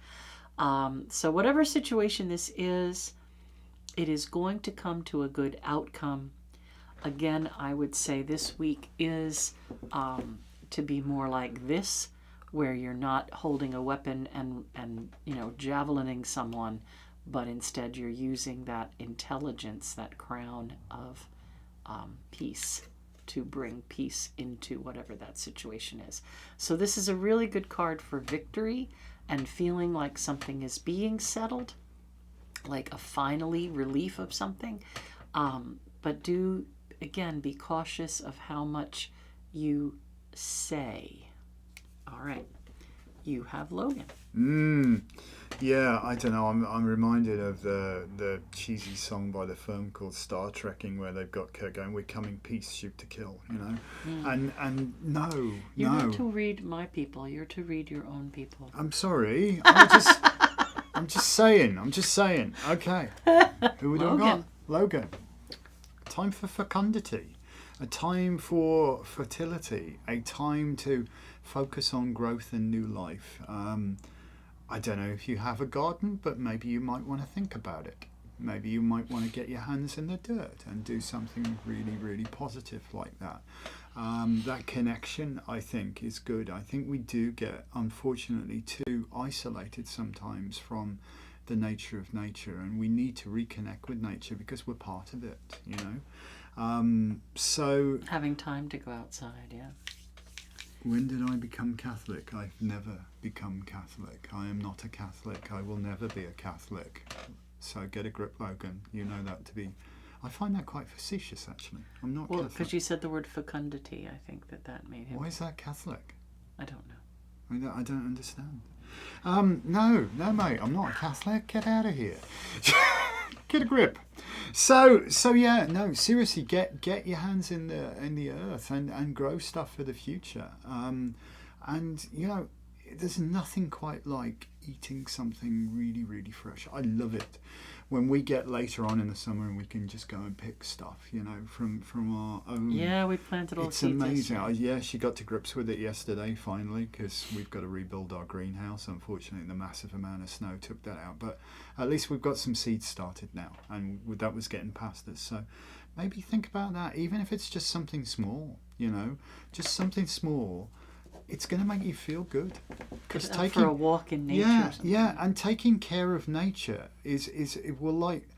So whatever situation this is, it is going to come to a good outcome. Again, I would say this week is to be more like this, where you're not holding a weapon and you know, javelining someone, but instead you're using that intelligence, that crown of peace, to bring peace into whatever that situation is. So this is a really good card for victory and feeling like something is being settled, like a finally relief of something. But do, again, be cautious of how much you say. All right. You have Logan. Yeah, I don't know. I'm reminded of the cheesy song by the film called Star Trekking, where they've got Kirk going, "We're coming, peace, shoot to kill," you know. And no, You're not to read my people. You're to read your own people. I'm sorry. I'm just saying. Okay. Who do I got? Logan. Time for fecundity. A time for fertility. A time to focus on growth and new life. I don't know if you have a garden, but maybe you might want to think about it. Maybe you might want to get your hands in the dirt and do something really, really positive like that. That connection, I think, is good. I think we do get, unfortunately, too isolated sometimes from the nature of nature, and we need to reconnect with nature because we're part of it, you know. So having time to go outside, yeah. When did I become Catholic? I've never become Catholic. I am not a Catholic. I will never be a Catholic. So get a grip, Logan. You know that to be I find that quite facetious, actually. I'm not Well, Catholic. because you said the word fecundity, I think that made him. Why is that Catholic? I don't know. I don't understand. No, mate, I'm not a Catholic. Get out of here. Get a grip. So yeah, no, seriously, get your hands in the earth and grow stuff for the future. And you know, there's nothing quite like eating something really, really fresh. I love it when we get later on in the summer and we can just go and pick stuff, you know, from our own. Yeah, we planted all the It's seeds. amazing. She got to grips with it yesterday finally, because we've got to rebuild our greenhouse. Unfortunately, the massive amount of snow took that out, but at least we've got some seeds started now, and that was getting past us. So maybe think about that, even if it's just something small, you know, just something small. It's going to make you feel good. Because for a walk in nature. Yeah, and taking care of nature it will, like,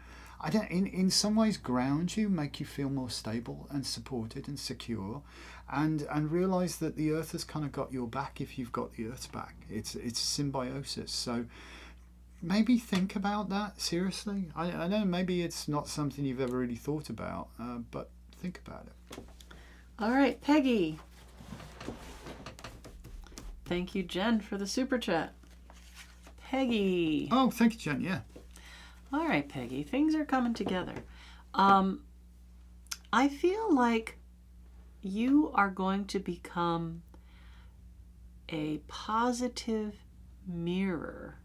in some ways ground you, make you feel more stable and supported and secure, and realise that the earth has kind of got your back if you've got the earth's back. It's symbiosis. So maybe think about that seriously. I know maybe it's not something you've ever really thought about, but think about it. All right, Peggy. Thank you, Jen, for the super chat. Peggy. Oh, thank you, Jen. Yeah. All right, Peggy. Things are coming together. I feel like you are going to become a positive mirror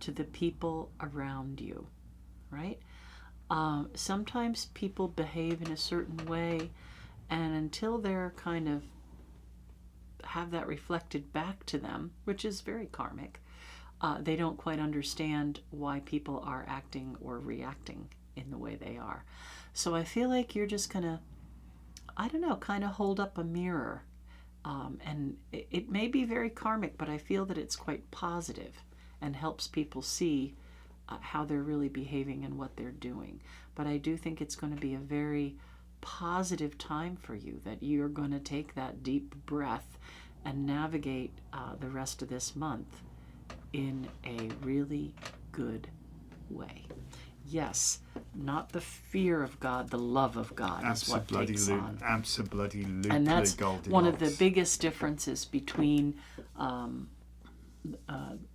to the people around you, right? Sometimes people behave in a certain way, and until they're kind of have that reflected back to them, which is very karmic, they don't quite understand why people are acting or reacting in the way they are. So I feel like you're just gonna, I don't know, kind of hold up a mirror, and it may be very karmic, but I feel that it's quite positive and helps people see how they're really behaving and what they're doing. But I do think it's going to be a very positive time for you, that you're going to take that deep breath and navigate the rest of this month in a really good way. Yes, not the fear of God, the love of God is what takes on. Absolutely. And that's one of the biggest differences between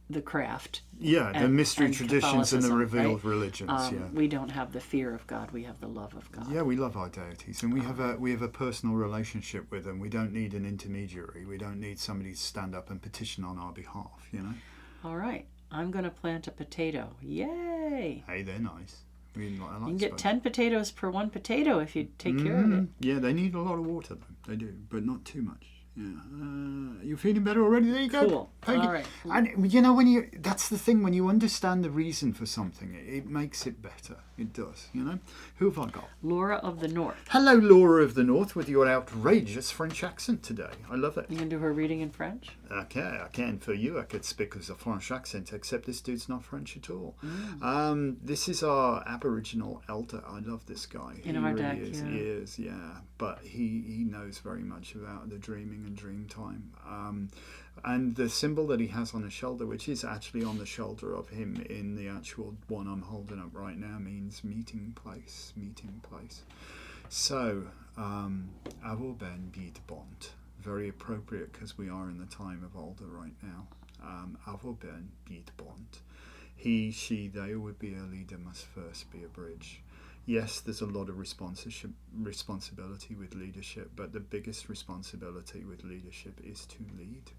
the craft. Yeah, the mystery and traditions and the Catholicism, revealed right? religions. We don't have the fear of God, we have the love of God. Yeah, we love our deities, and we have a personal relationship with them. We don't need an intermediary. We don't need somebody to stand up and petition on our behalf, you know? All right, I'm going to plant a potato. Yay! Hey, they're nice. You can get 10 potatoes per one potato if you take care of it. Yeah, they need a lot of water, though. They do, but not too much. Yeah. You feeling better already? There you go. Cool. Peggy. All right. And you know, that's the thing, when you understand the reason for something, it makes it better. It does, you know? Who have I got? Laura of the North. Hello, Laura of the North, with your outrageous French accent today. I love it. You can do her reading in French? Okay, I can. For you, I could speak with a French accent, except this dude's not French at all. This is our Aboriginal elder. I love this guy. In our deck, is. yeah. He is, yeah. But he knows very much about the dreaming and dream time. And the symbol that he has on his shoulder, which is actually on the shoulder of him in the actual one I'm holding up right now, means meeting place. So, Avo Ben Bid Bond. Very appropriate, because we are in the time of Alder right now. Avo Ben Bid Bond. He, she, they would be a leader must first be a bridge. Yes, there's a lot of responsibility with leadership, but the biggest responsibility with leadership is to lead.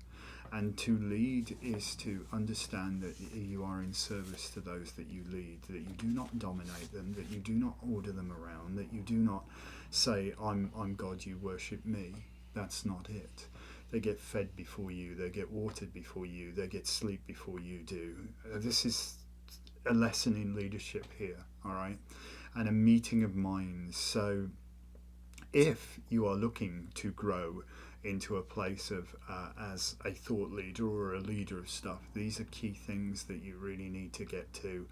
And to lead is to understand that you are in service to those that you lead, that you do not dominate them, that you do not order them around, that you do not say, I'm God, you worship me. That's not it. They get fed before you, they get watered before you, they get sleep before you do. This is a lesson in leadership here, all right? And a meeting of minds. So if you are looking to grow into a place of as a thought leader or a leader of stuff, these are key things that you really need to get to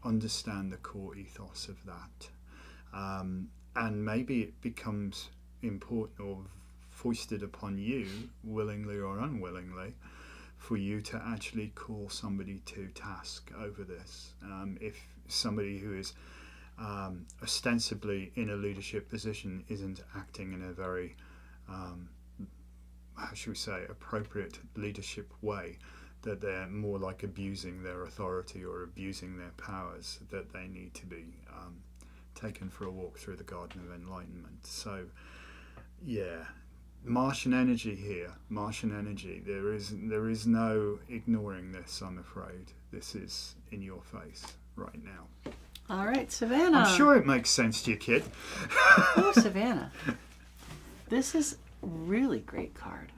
understand the core ethos of that. And maybe it becomes important or foisted upon you, willingly or unwillingly, for you to actually call somebody to task over this. If somebody who is ostensibly in a leadership position isn't acting in a very, how should we say, appropriate leadership way, that they're more like abusing their authority or abusing their powers, that they need to be taken for a walk through the Garden of Enlightenment. So, yeah, Martian energy here, Martian energy. There is no ignoring this, I'm afraid. This is in your face right now. All right, Savannah. I'm sure it makes sense to you, kid. Oh, Savannah. This is a really great card.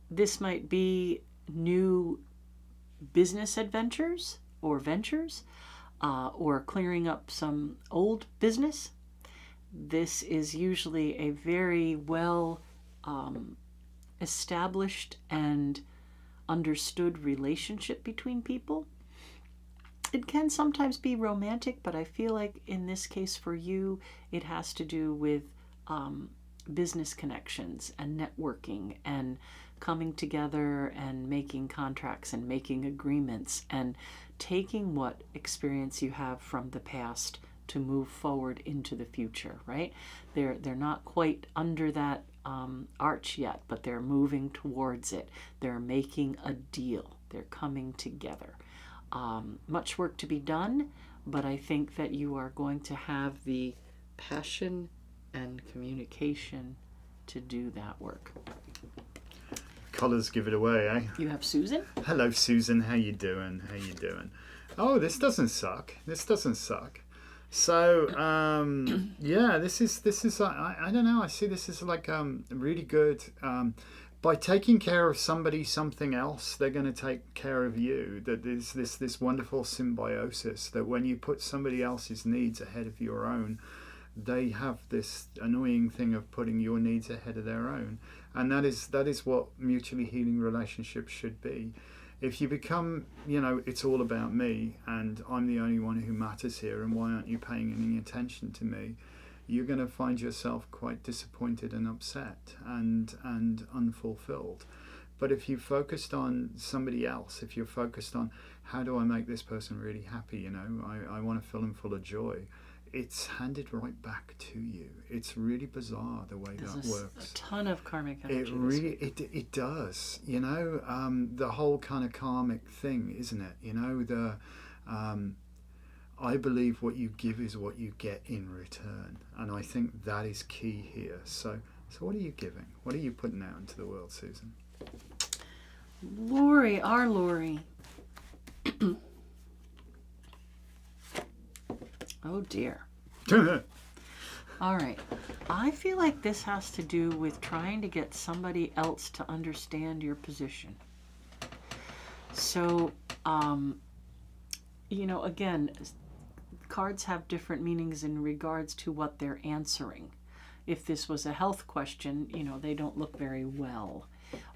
This might be new business adventures or ventures, or clearing up some old business. This is usually a very well established and understood relationship between people. It can sometimes be romantic, but I feel like in this case for you, it has to do with business connections and networking and coming together and making contracts and making agreements and taking what experience you have from the past to move forward into the future, right? They're not quite under that arch yet, but they're moving towards it. They're making a deal. They're coming together. Much work to be done, but I think that you are going to have the passion and communication to do that work. Colours give it away, eh? You have Susan? Hello, Susan. How you doing? How you doing? Oh, this doesn't suck. This doesn't suck. So, yeah, this is I don't know. I see this as like really good. By taking care of somebody, something else, they're going to take care of you. That there's this wonderful symbiosis. That when you put somebody else's needs ahead of your own, they have this annoying thing of putting your needs ahead of their own, and that is what mutually healing relationships should be. If you become, it's all about me and I'm the only one who matters here, and why aren't you paying any attention to me, you're going to find yourself quite disappointed and upset and unfulfilled. But if you focused on somebody else, if you're focused on how do I make this person really happy, I want to fill them full of joy, it's handed right back to you. It's really bizarre the way that works. A ton of karmic energy. It does. The whole kind of karmic thing, isn't it? I believe what you give is what you get in return, and I think that is key here. So what are you giving? What are you putting out into the world, Susan? Lori, our Lori. Oh dear. All right. I feel like this has to do with trying to get somebody else to understand your position. So, again, cards have different meanings in regards to what they're answering. If this was a health question, they don't look very well.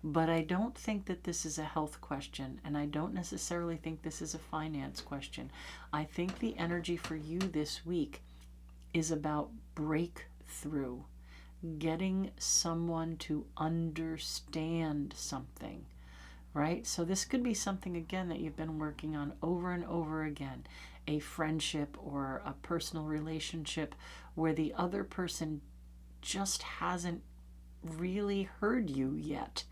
But I don't think that this is a health question, and I don't necessarily think this is a finance question. I think the energy for you this week is about breakthrough, getting someone to understand something, right? So this could be something, again, that you've been working on over and over again, a friendship or a personal relationship where the other person just hasn't really heard you yet.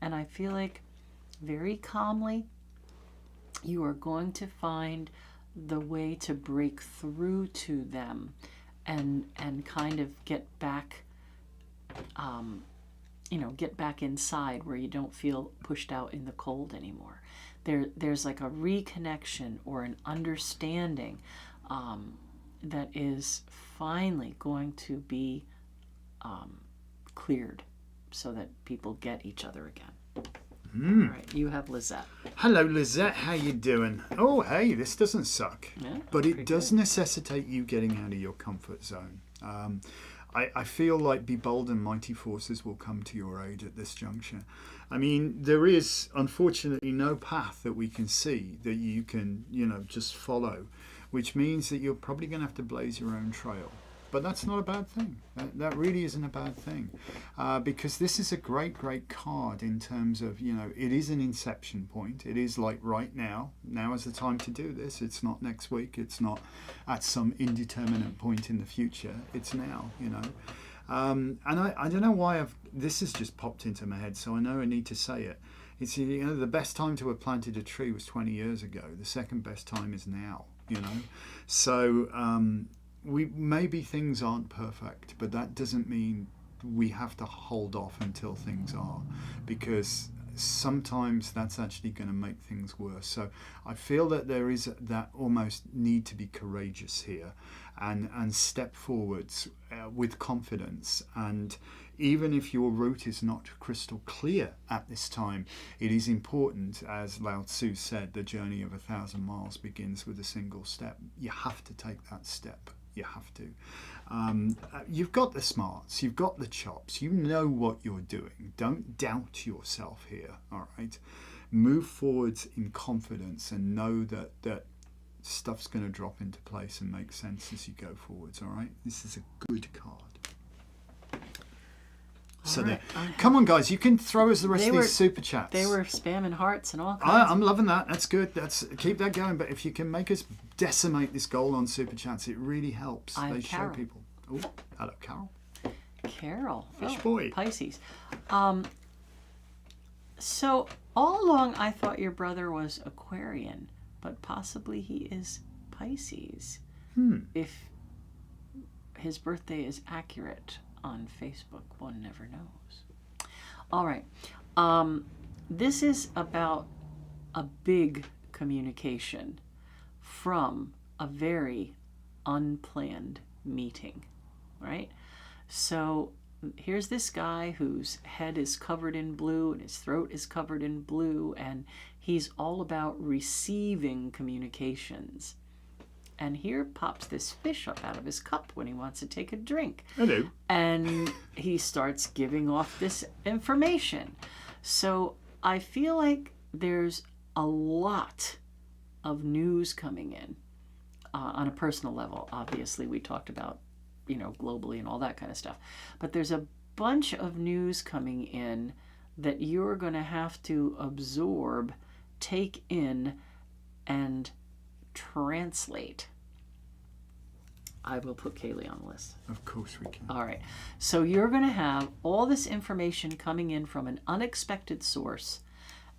And I feel like very calmly you are going to find the way to break through to them and kind of get back get back inside where you don't feel pushed out in the cold anymore. There's like a reconnection or an understanding that is finally going to be cleared so that people get each other again. All right, you have Lizette. Hello, Lizette. How you doing? Oh, hey, this doesn't suck. Yeah, but it does necessitate you getting out of your comfort zone. I feel like be bold and mighty forces will come to your aid at this juncture. I mean, there is, unfortunately, no path that we can see that you can, just follow, which means that you're probably going to have to blaze your own trail. but that's not a bad thing. That really isn't a bad thing, because this is a great card in terms of, you know, it is an inception point. It is like right now. Now is the time to do this. It's not next week. It's not at some indeterminate point in the future. It's now, you know. And I don't know why this has just popped into my head, so I know I need to say it. It's, you know, the best time to have planted a tree was 20 years ago. The second best time is now, you know. So maybe things aren't perfect, but that doesn't mean we have to hold off until things are, because sometimes that's actually going to make things worse. So I feel that there is that almost need to be courageous here and step forwards with confidence. And even if your route is not crystal clear at this time, it is important, as Lao Tzu said, the journey of 1,000 miles begins with a single step. You have to take that step. You have to. You've got the smarts, you've got the chops, you know what you're doing. Don't doubt yourself here, all right? Move forwards in confidence and know that stuff's going to drop into place and make sense as you go forwards, all right? This is a good card. So there. Come on, guys, you can throw us the rest of these super chats. They were spamming hearts and all kinds. I'm loving that. That's good. Keep that going. But if you can make us decimate this goal on super chats, it really helps. They show people. Oh, hello, Carol. Carol. Fish boy. Pisces. So all along I thought your brother was Aquarian, but possibly he is Pisces. If his birthday is accurate on Facebook, one never knows. All right. This is about a big communication from a very unplanned meeting, right? So here's this guy whose head is covered in blue and his throat is covered in blue, and he's all about receiving communications. And here pops this fish up out of his cup when he wants to take a drink. Hello. And he starts giving off this information. So I feel like there's a lot of news coming in on a personal level. Obviously, we talked about, you know, globally and all that kind of stuff. But there's a bunch of news coming in that you're going to have to absorb, take in, and translate. I will put Kaylee on the list. Of course we can. All right. So you're going to have all this information coming in from an unexpected source,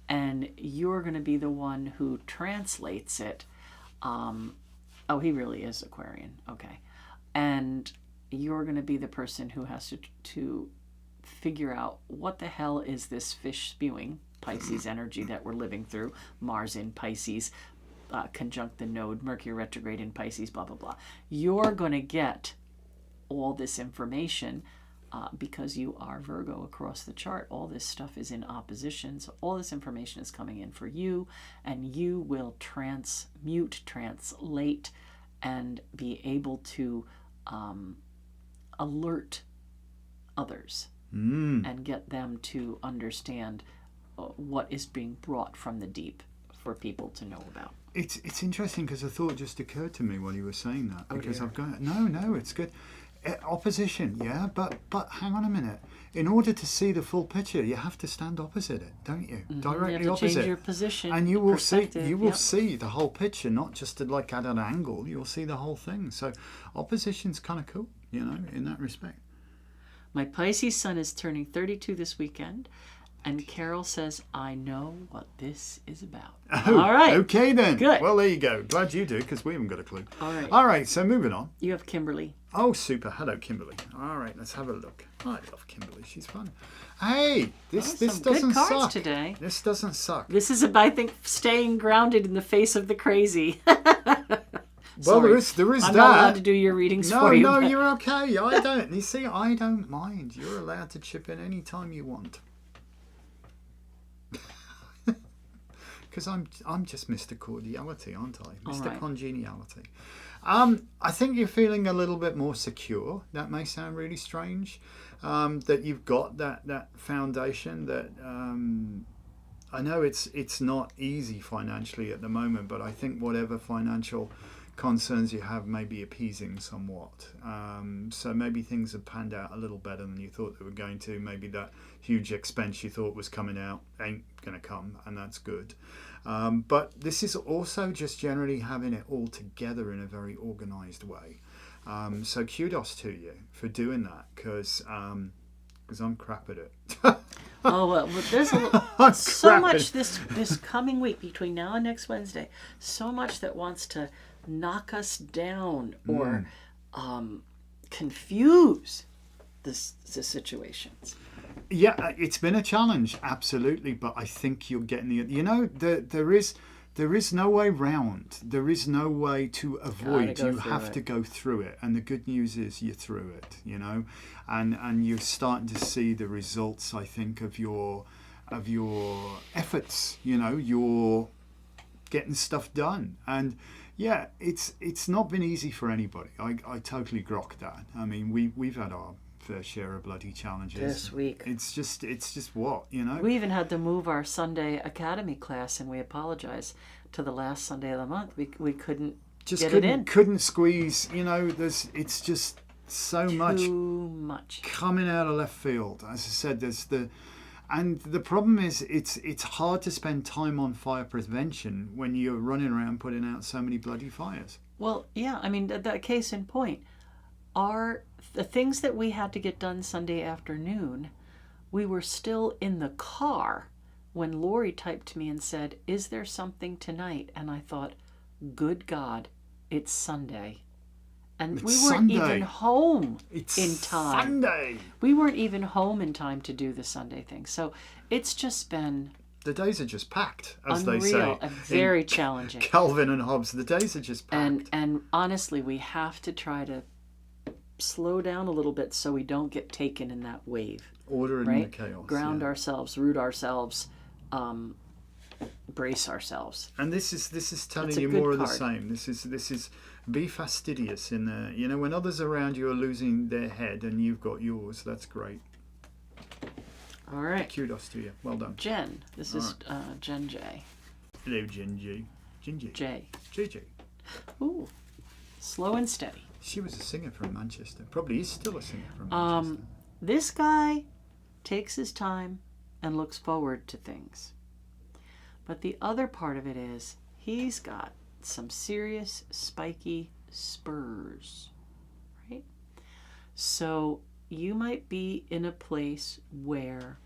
and you're going to be the one who translates it. Oh, he really is Aquarian. Okay. And you're going to be the person who has to figure out what the hell is this fish spewing Pisces energy that we're living through. Mars in Pisces, conjunct the node, Mercury retrograde in Pisces, blah, blah, blah. You're going to get all this information because you are Virgo across the chart. All this stuff is in opposition. So all this information is coming in for you, and you will transmute, translate, and be able to alert others and get them to understand what is being brought from the deep for people to know about. It's interesting because a thought just occurred to me while you were saying that, because I've got no, it's good. Opposition, yeah, but hang on a minute. In order to see the full picture, you have to stand opposite it, don't you? Directly you have to opposite. Change your position, and you will perspective. see the whole picture, not just like at an angle. You'll see the whole thing. So opposition's kind of cool, you know, in that respect. My Pisces sun is turning 32 this weekend. And Carol says, I know what this is about. Oh, all right. Okay, then. Good. Well, there you go. Glad you do, because we haven't got a clue. All right, so moving on. You have Kimberly. Oh, super. Hello, Kimberly. All right, let's have a look. I love Kimberly. She's fun. This doesn't good cards suck. Today. This doesn't suck. This is, I think, staying grounded in the face of the crazy. Well, there is I'm that. I'm not allowed to do your readings for you. No, you're okay. I don't. You see, I don't mind. You're allowed to chip in any time you want. Because I'm just Mr. Cordiality, aren't I? Mr. Right. Congeniality. I think you're feeling a little bit more secure. That may sound really strange. That you've got that foundation that I know it's not easy financially at the moment, but I think whatever financial concerns you have may be appeasing somewhat. So maybe things have panned out a little better than you thought they were going to. Maybe that huge expense you thought was coming out ain't going to come, and that's good. But this is also just generally having it all together in a very organised way. So kudos to you for doing that, because I'm crap at it. Oh, well, there's so much this coming week between now and next Wednesday. So much that wants to knock us down or confuse the situations. Yeah, it's been a challenge, absolutely. But I think you're getting there is no way round. There is no way to avoid. You have to go through it. And the good news is you're through it, and you're starting to see the results, I think, of your efforts. You're getting stuff done. And yeah, it's not been easy for anybody. I totally grok that. I mean, we've had our fair share of bloody challenges this week. It's just what, We even had to move our Sunday Academy class, and we apologize to the last Sunday of the month. We couldn't get it in. Couldn't squeeze. It's just so Too much coming out of left field. As I said, and the problem is it's hard to spend time on fire prevention when you're running around putting out so many bloody fires. Well, yeah, I mean, that case in point are the things that we had to get done Sunday afternoon. We were still in the car when Lori typed to me and said, "Is there something tonight?" And I thought, good God, it's Sunday. And we weren't even home in time. Sunday. We weren't even home in time to do the Sunday thing. So it's just been... The days are just packed, as unreal, they say. And very challenging. Calvin and Hobbes, the days are just packed. And honestly, we have to try to slow down a little bit so we don't get taken in that wave. Order in the chaos. Ground ourselves, root ourselves, brace ourselves. And this is telling you more of the same. This is be fastidious in there. When others around you are losing their head and you've got yours, that's great. All right. Kudos to you. Well done. Jen. This is Jen J. Hello, Jen G. Jen G. J. JJ. Ooh. Slow and steady. She was a singer from Manchester. Probably is still a singer from Manchester. This guy takes his time and looks forward to things. But the other part of it is he's got some serious spiky spurs, right? So you might be in a place where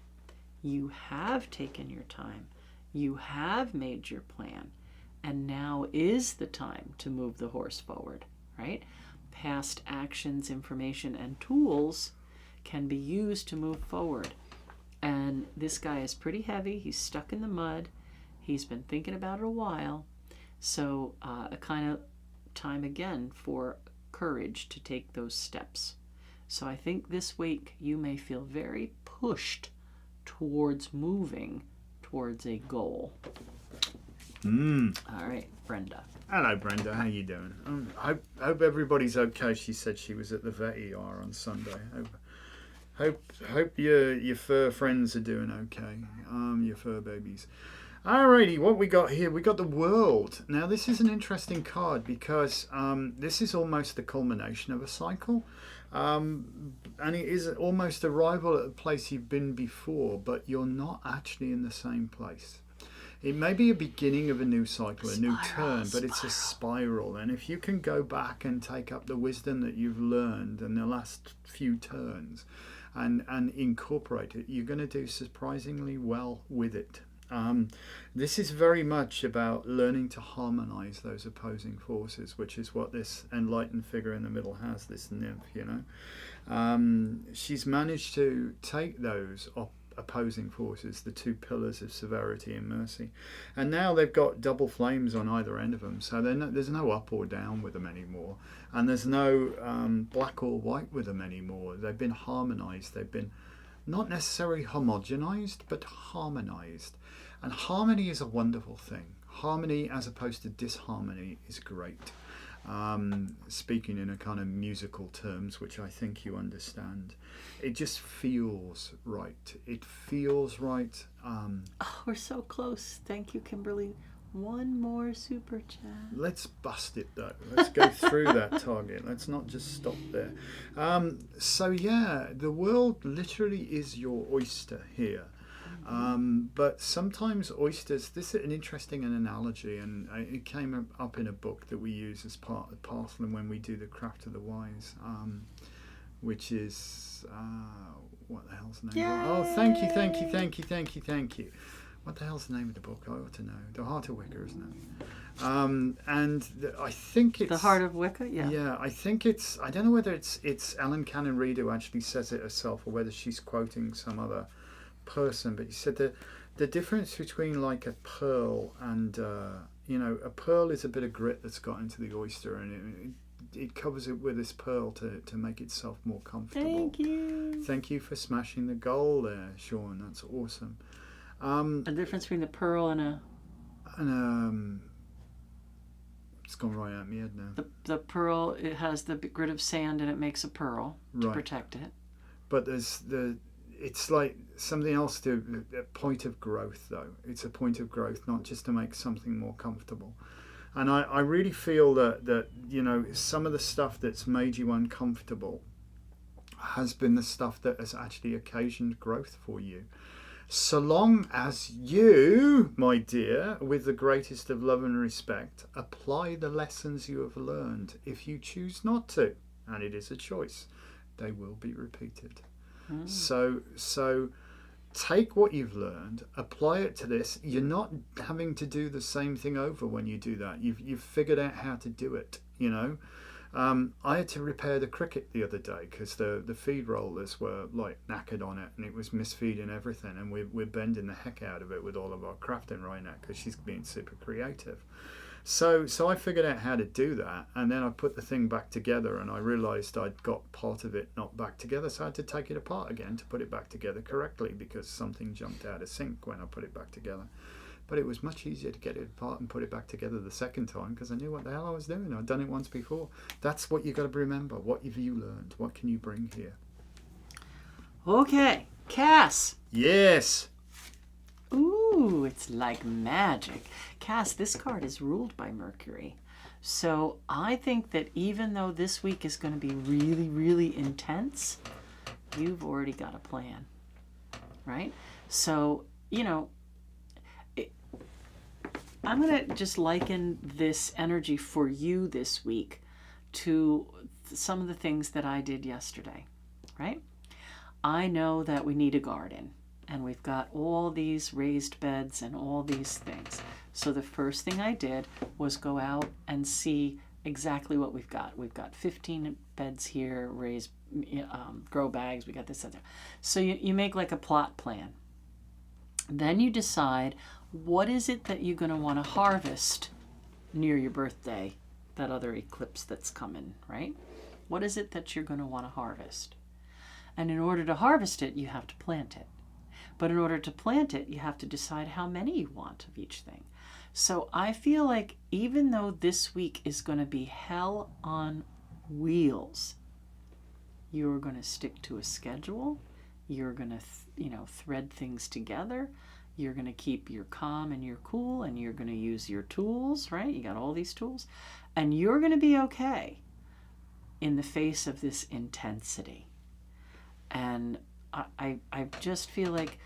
you have taken your time, you have made your plan, and now is the time to move the horse forward, right? Past actions, information, and tools can be used to move forward. And this guy is pretty heavy. He's stuck in the mud. He's been thinking about it a while. So a kind of time again for courage to take those steps. So I think this week you may feel very pushed towards moving towards a goal. All right, Brenda. Hello, Brenda. How you doing? I hope everybody's okay. She said she was at the vet ER on Sunday. Hope your fur friends are doing okay. Your fur babies. Alrighty, what we got here? We got the World. Now, this is an interesting card because this is almost the culmination of a cycle. And it is almost arrival at a place you've been before, but you're not actually in the same place. It may be a beginning of a new cycle, a new turn, but it's a spiral. And if you can go back and take up the wisdom that you've learned in the last few turns and incorporate it, you're going to do surprisingly well with it. This is very much about learning to harmonize those opposing forces, which is what this enlightened figure in the middle has, this nymph, She's managed to take those opposing forces, the two pillars of severity and mercy, and now they've got double flames on either end of them, so there's no up or down with them anymore, and there's no black or white with them anymore. They've been harmonized. They've been not necessarily homogenized, but harmonized. And harmony is a wonderful thing. Harmony as opposed to disharmony is great. Speaking in a kind of musical terms, which I think you understand. It just feels right. It feels right. Oh, we're so close. Thank you, Kimberly. One more super chat. Let's bust it though. Let's go through that target. Let's not just stop there. So yeah, the world literally is your oyster here. But sometimes oysters, this is an interesting analogy, and it came up in a book that we use as part of the parcel and when we do the Craft of the Wise, which is, what the hell's the name? Yay! Oh, thank you. What the hell's the name of the book? I ought to know. The Heart of Wicca, isn't it? I think it's... The Heart of Wicca? Yeah. Yeah, I think it's... I don't know whether it's Ellen Cannon Reed who actually says it herself or whether she's quoting some other person. But she said that the difference between like a pearl and... a pearl is a bit of grit that's got into the oyster, and it covers it with this pearl to make itself more comfortable. Thank you. Thank you for smashing the goal there, Sean. That's awesome. The difference between the pearl and a... It's gone right out of my head now. The pearl, it has the grit of sand and it makes a pearl to protect it. But it's like something else to a point of growth though. It's a point of growth, not just to make something more comfortable. And I really feel that some of the stuff that's made you uncomfortable has been the stuff that has actually occasioned growth for you. So long as you, my dear, with the greatest of love and respect, apply the lessons you have learned. If you choose not to, and it is a choice, they will be repeated. So take what you've learned, apply it to this. You're not having to do the same thing over when you do that. You've figured out how to do it, I had to repair the cricket the other day because the feed rollers were like knackered on it and it was misfeeding everything, and we're bending the heck out of it with all of our crafting right now because she's being super creative. So I figured out how to do that, and then I put the thing back together and I realised I'd got part of it not back together, so I had to take it apart again to put it back together correctly because something jumped out of sync when I put it back together. But it was much easier to get it apart and put it back together the second time because I knew what the hell I was doing. I'd done it once before. That's what you've got to remember. What have you learned? What can you bring here? Okay, Cass. Yes. Ooh, it's like magic. Cass, this card is ruled by Mercury. So I think that even though this week is going to be really, really intense, you've already got a plan, right? So, I'm going to just liken this energy for you this week to some of the things that I did yesterday, right? I know that we need a garden, and we've got all these raised beds and all these things. So the first thing I did was go out and see exactly what we've got. We've got 15 beds here, raised grow bags, we got this, that. So you make like a plot plan. Then you decide what is it that you're going to want to harvest near your birthday, that other eclipse that's coming, right? What is it that you're going to want to harvest? And in order to harvest it, you have to plant it. But in order to plant it, you have to decide how many you want of each thing. So I feel like even though this week is going to be hell on wheels, you're going to stick to a schedule. You're going to, thread things together. You're going to keep your calm and your cool, and you're going to use your tools, right? You got all these tools. And you're going to be okay in the face of this intensity. And I just feel like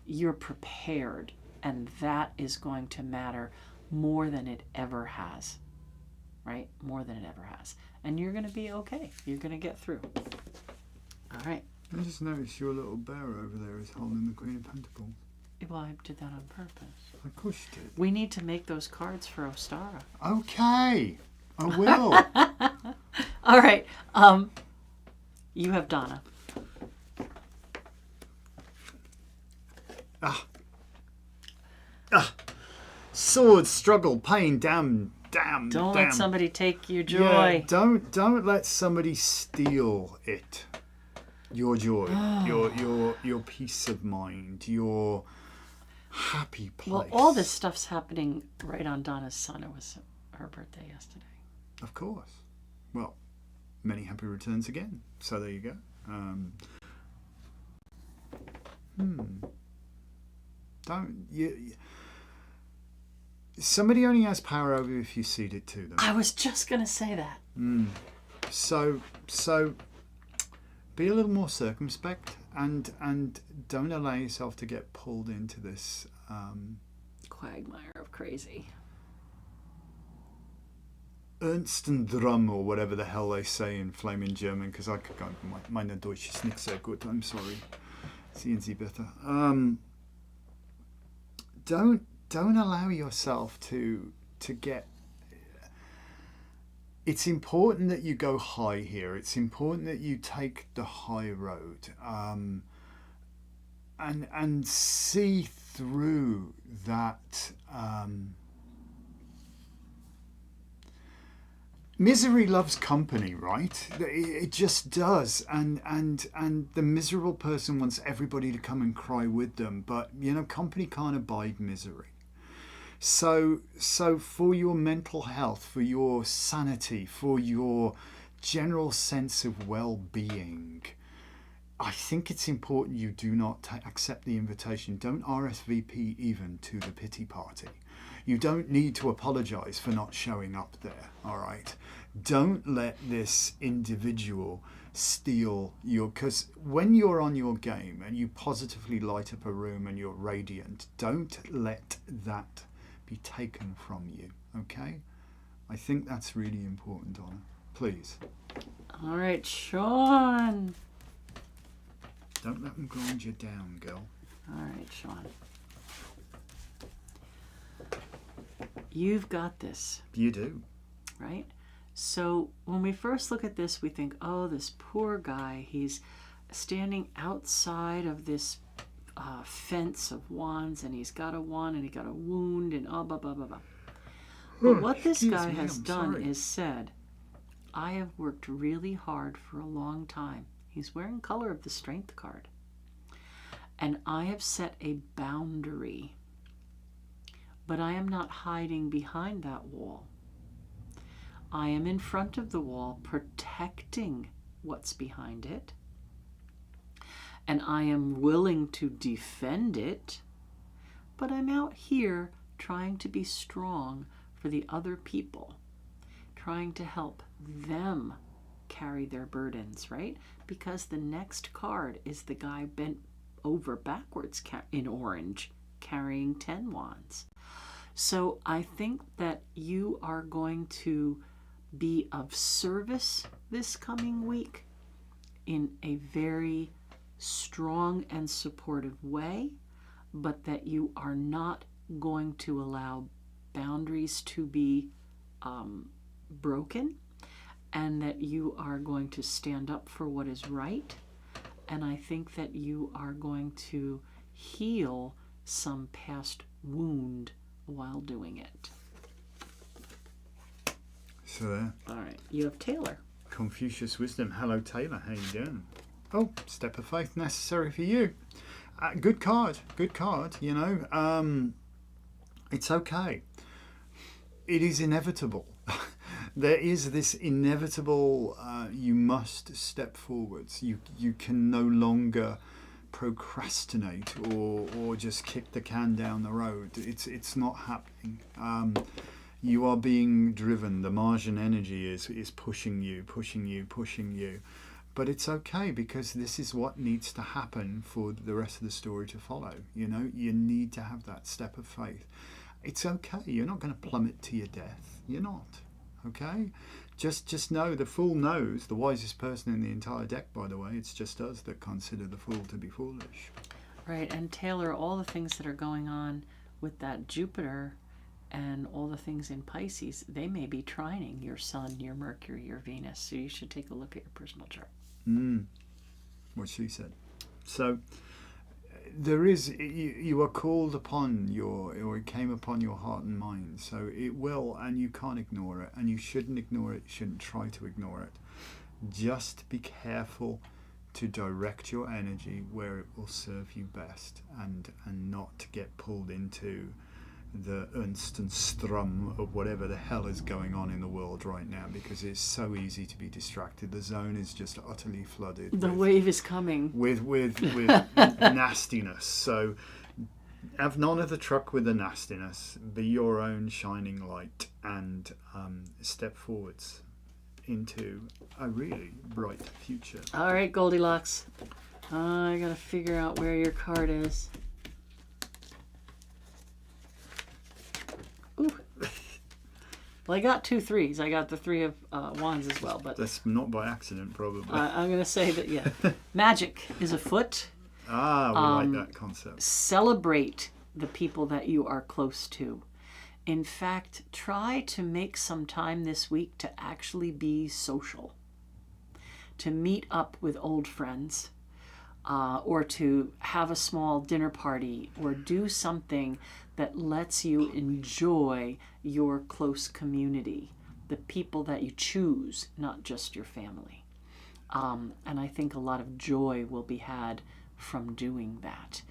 you're prepared, and that is going to matter more than it ever has, right? More than it ever has. And you're going to be okay. You're going to get through. All right. I just noticed your little bear over there is holding the Queen of Pentacles. Well, I did that on purpose. Of course you did. We need to make those cards for Ostara. Okay. I will. All right. You have Donna. Sword, struggle, pain, damn. Don't let somebody take your joy. Yeah, don't let somebody steal it. Your joy, your peace of mind, your happy place. Well, all this stuff's happening right on Donna's son. It was her birthday yesterday. Of course. Well, many happy returns again. So there you go. somebody only has power over you if you cede it to them. I was just going to say that. So be a little more circumspect and don't allow yourself to get pulled into this Quagmire of crazy. Ernstendrum, or whatever the hell they say in flaming German, because I could go, meine Deutsch ist nicht sehr gut, I'm sorry. Sehen Sie bitte. Don't allow yourself to get. It's important that you go high here. It's important that you take the high road, and see through that. Misery loves company, right? It just does, and the miserable person wants everybody to come and cry with them. But company can't abide misery. So for your mental health, for your sanity, for your general sense of well-being, I think it's important you do not accept the invitation. Don't RSVP even to the pity party. You don't need to apologize for not showing up there, all right? Don't let this individual steal your... Because when you're on your game and you positively light up a room and you're radiant, don't let that be taken from you, okay? I think that's really important, Donna. Please. All right, Sean. Don't let them grind you down, girl. All right, Sean. You've got this. You do. Right? So when we first look at this, we think, oh, this poor guy, he's standing outside of this fence of wands, and he's got a wand, and he got a wound, and blah, blah, blah, blah. But what this guy has done is said, I have worked really hard for a long time. He's wearing color of the Strength card. And I have set a boundary. But I am not hiding behind that wall. I am in front of the wall protecting what's behind it. And I am willing to defend it. But I'm out here trying to be strong for the other people. Trying to help them carry their burdens, right? Because the next card is the guy bent over backwards in orange, carrying 10 wands. So I think that you are going to be of service this coming week in a very strong and supportive way, but that you are not going to allow boundaries to be broken, and that you are going to stand up for what is right. And I think that you are going to heal some past wound while doing it. So there. All right, you have Taylor. Confucius Wisdom. Hello, Taylor. How you doing? Oh, step of faith necessary for you. Good card. Good card. It's okay. It is inevitable. There is this inevitable. You must step forwards. You can no longer procrastinate or just kick the can down the road. It's not happening. You are being driven. The Martian energy is pushing you. But it's okay, because this is what needs to happen for the rest of the story to follow. You need to have that step of faith. It's okay. You're not going to plummet to your death. You're not. Okay? Just know the fool knows, the wisest person in the entire deck, by the way. It's just us that consider the fool to be foolish. Right, and Taylor, all the things that are going on with that Jupiter and all the things in Pisces, they may be trining your Sun, your Mercury, your Venus. So you should take a look at your personal chart. What she said. So there is, you are called upon or it came upon your heart and mind. So it will, and you can't ignore it, and you shouldn't ignore it. You shouldn't try to ignore it. Just be careful to direct your energy where it will serve you best, and not to get pulled into the Ernst and Strum of whatever the hell is going on in the world right now, because it's so easy to be distracted. The zone is just utterly flooded. The wave is coming. With nastiness. So Have none of the truck with the nastiness. Be your own shining light and step forwards into a really bright future. All right, Goldilocks. I gotta figure out where your card is. Ooh. Well, I got 2 3s. I got the 3 of wands as well, but That's not by accident, probably. I'm gonna say that Magick is afoot. We like that concept. Celebrate the people that you are close to. In fact, try to make some time this week to actually be social, to meet up with old friends, or to have a small dinner party, or do something that lets you enjoy your close community, the people that you choose, not just your family. And I think a lot of joy will be had from doing that.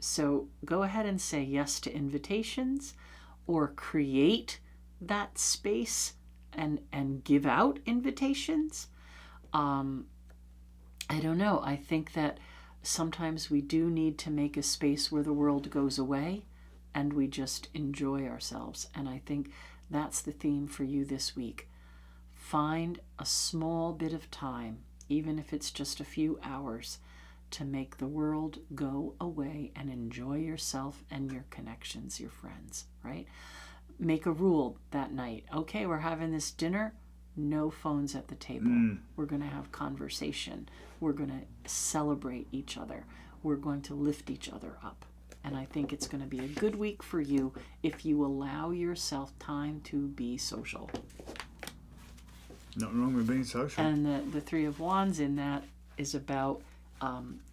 So go ahead and say yes to invitations, or create that space and give out invitations. I don't know. I think that sometimes we do need to make a space where the world goes away and we just enjoy ourselves. And I think that's the theme for you this week. Find a small bit of time, even if it's just a few hours, to make the world go away and enjoy yourself and your connections, your friends, right? Make a rule that night. Okay, we're having this dinner. No phones at the table. We're going to have conversation. We're going to celebrate each other. We're going to lift each other up. And I think it's going to be a good week for you if you allow yourself time to be social. Nothing wrong with being social. And the 3 of wands in that is about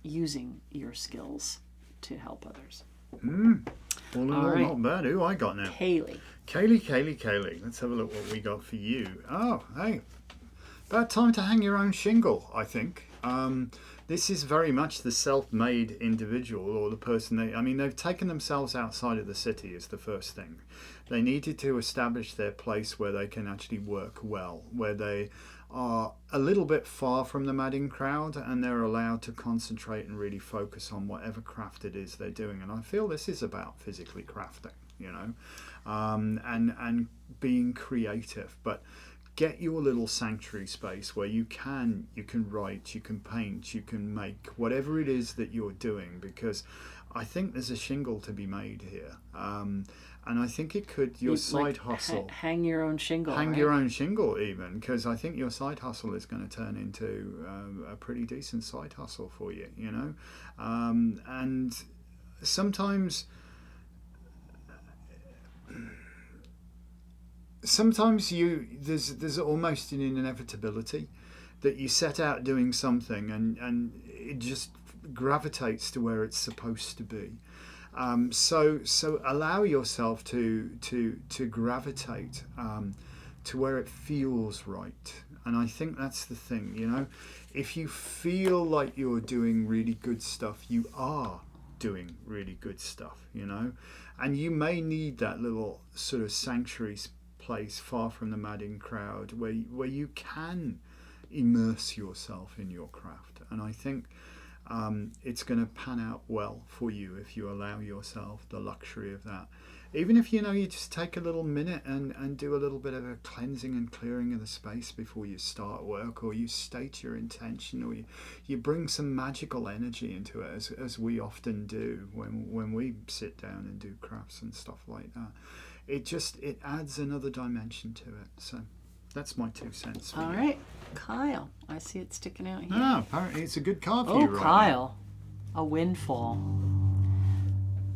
using your skills to help others. All in all, not bad. Who I got now? Kaylee. Kaylee. Let's have a look what we got for you. Oh, hey. About time to hang your own shingle, I think. This is very much the self-made individual, or the person they've taken themselves outside of the city is the first thing. They needed to establish their place where they can actually work well, where they are a little bit far from the madding crowd and they're allowed to concentrate and really focus on whatever craft it is they're doing. And I feel this is about physically crafting, and being creative. But get your little sanctuary space where you can write, you can paint, you can make whatever it is that you're doing, because I think there's a shingle to be made here. And I think it could, your side hustle. Hang your own shingle. Hang your own shingle even, because I think your side hustle is going to turn into a pretty decent side hustle for you, And sometimes there's almost an inevitability that you set out doing something and it just gravitates to where it's supposed to be. So allow yourself to gravitate to where it feels right. And I think that's the thing, if you feel like you're doing really good stuff, you are doing really good stuff, and you may need that little sort of sanctuary place far from the madding crowd where you can immerse yourself in your craft. And I think it's going to pan out well for you if you allow yourself the luxury of that. Even if you just take a little minute and do a little bit of a cleansing and clearing of the space before you start work, or you state your intention, or you bring some magical energy into it, as we often do when we sit down and do crafts and stuff like that. It adds another dimension to it. So that's my 2 cents. All right, Kyle. I see it sticking out here. Ah, apparently it's a good card for you, right? Kyle, a windfall.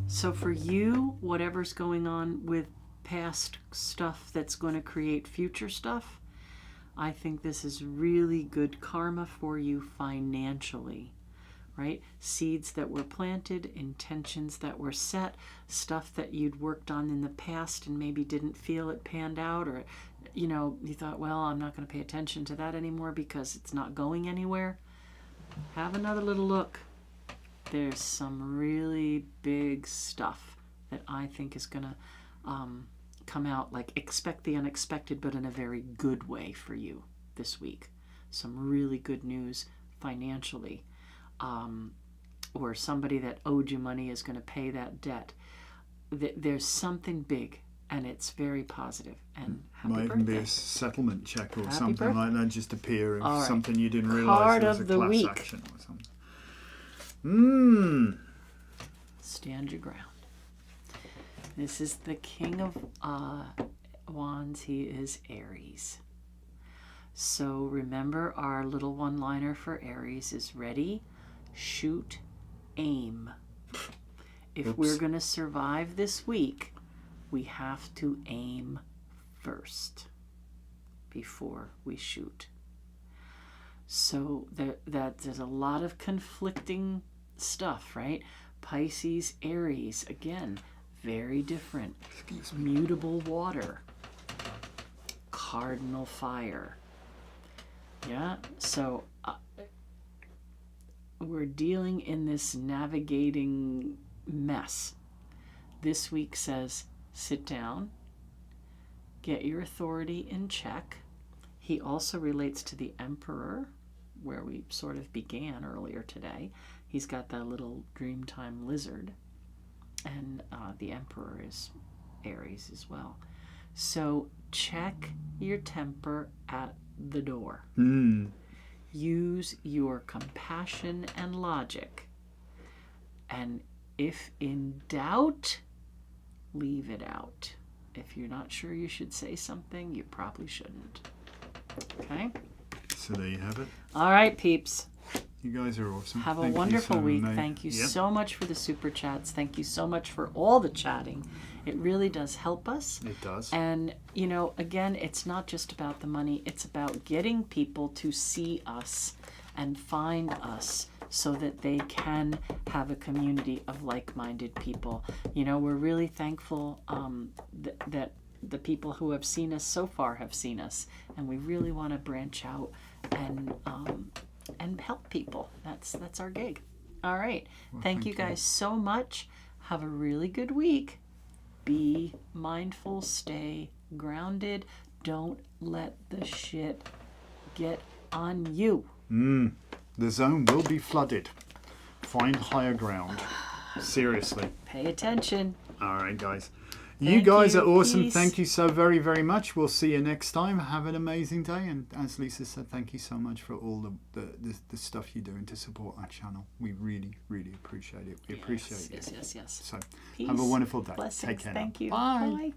So for you, whatever's going on with past stuff that's going to create future stuff, I think this is really good karma for you financially. Right? Seeds that were planted, intentions that were set, stuff that you'd worked on in the past and maybe didn't feel it panned out, or you thought, well, I'm not going to pay attention to that anymore because it's not going anywhere. Have another little look. There's some really big stuff that I think is going to come out. Like, expect the unexpected, but in a very good way for you this week. Some really good news financially. or somebody that owed you money is going to pay that debt. There's something big, and it's very positive. And happy Might birthday. even be a settlement check or Happy something birthday. like that just appear of All right. something you didn't Card realise was a of the class week. action or something. Stand your ground. This is the King of Wands. He is Aries. So remember, our little one-liner for Aries is ready, shoot, aim. If we're going to survive this week, we have to aim first before we shoot. So there's a lot of conflicting stuff, right? Pisces, Aries, again, very different. Mutable water, cardinal fire. Yeah, so we're dealing in this navigating mess. This week says, sit down, get your authority in check. He also relates to the Emperor, where we sort of began earlier today. He's got that little Dreamtime lizard, and the Emperor is Aries as well. So check your temper at the door. Use your compassion and logic. And if in doubt, leave it out. If you're not sure you should say something, you probably shouldn't. Okay? So there you have it. All right, peeps. You guys are awesome. Have a Thank you wonderful so week. much. Thank you Yep. so much for the super chats. Thank you so much for all the chatting. It really does help us. It does. And, you know, again, it's not just about the money. It's about getting people to see us and find us so that they can have a community of like-minded people. You know, we're really thankful that the people who have seen us so far have seen us. And we really want to branch out and help people. That's our gig. All right. Well, thank you guys so much. Have a really good week. Be mindful. Stay grounded. Don't let the shit get on you. The zone will be flooded. Find higher ground. Seriously. Pay attention. All right, guys. Thank You guys you. are awesome. Peace. Thank you so very, very much. We'll see you next time. Have an amazing day. And as Lisa said, thank you so much for all the stuff you're doing to support our channel. We really, really appreciate it. We appreciate it. Yes. So Peace. have a wonderful day. Blessings. Take care. Thank now. you. Bye. Bye.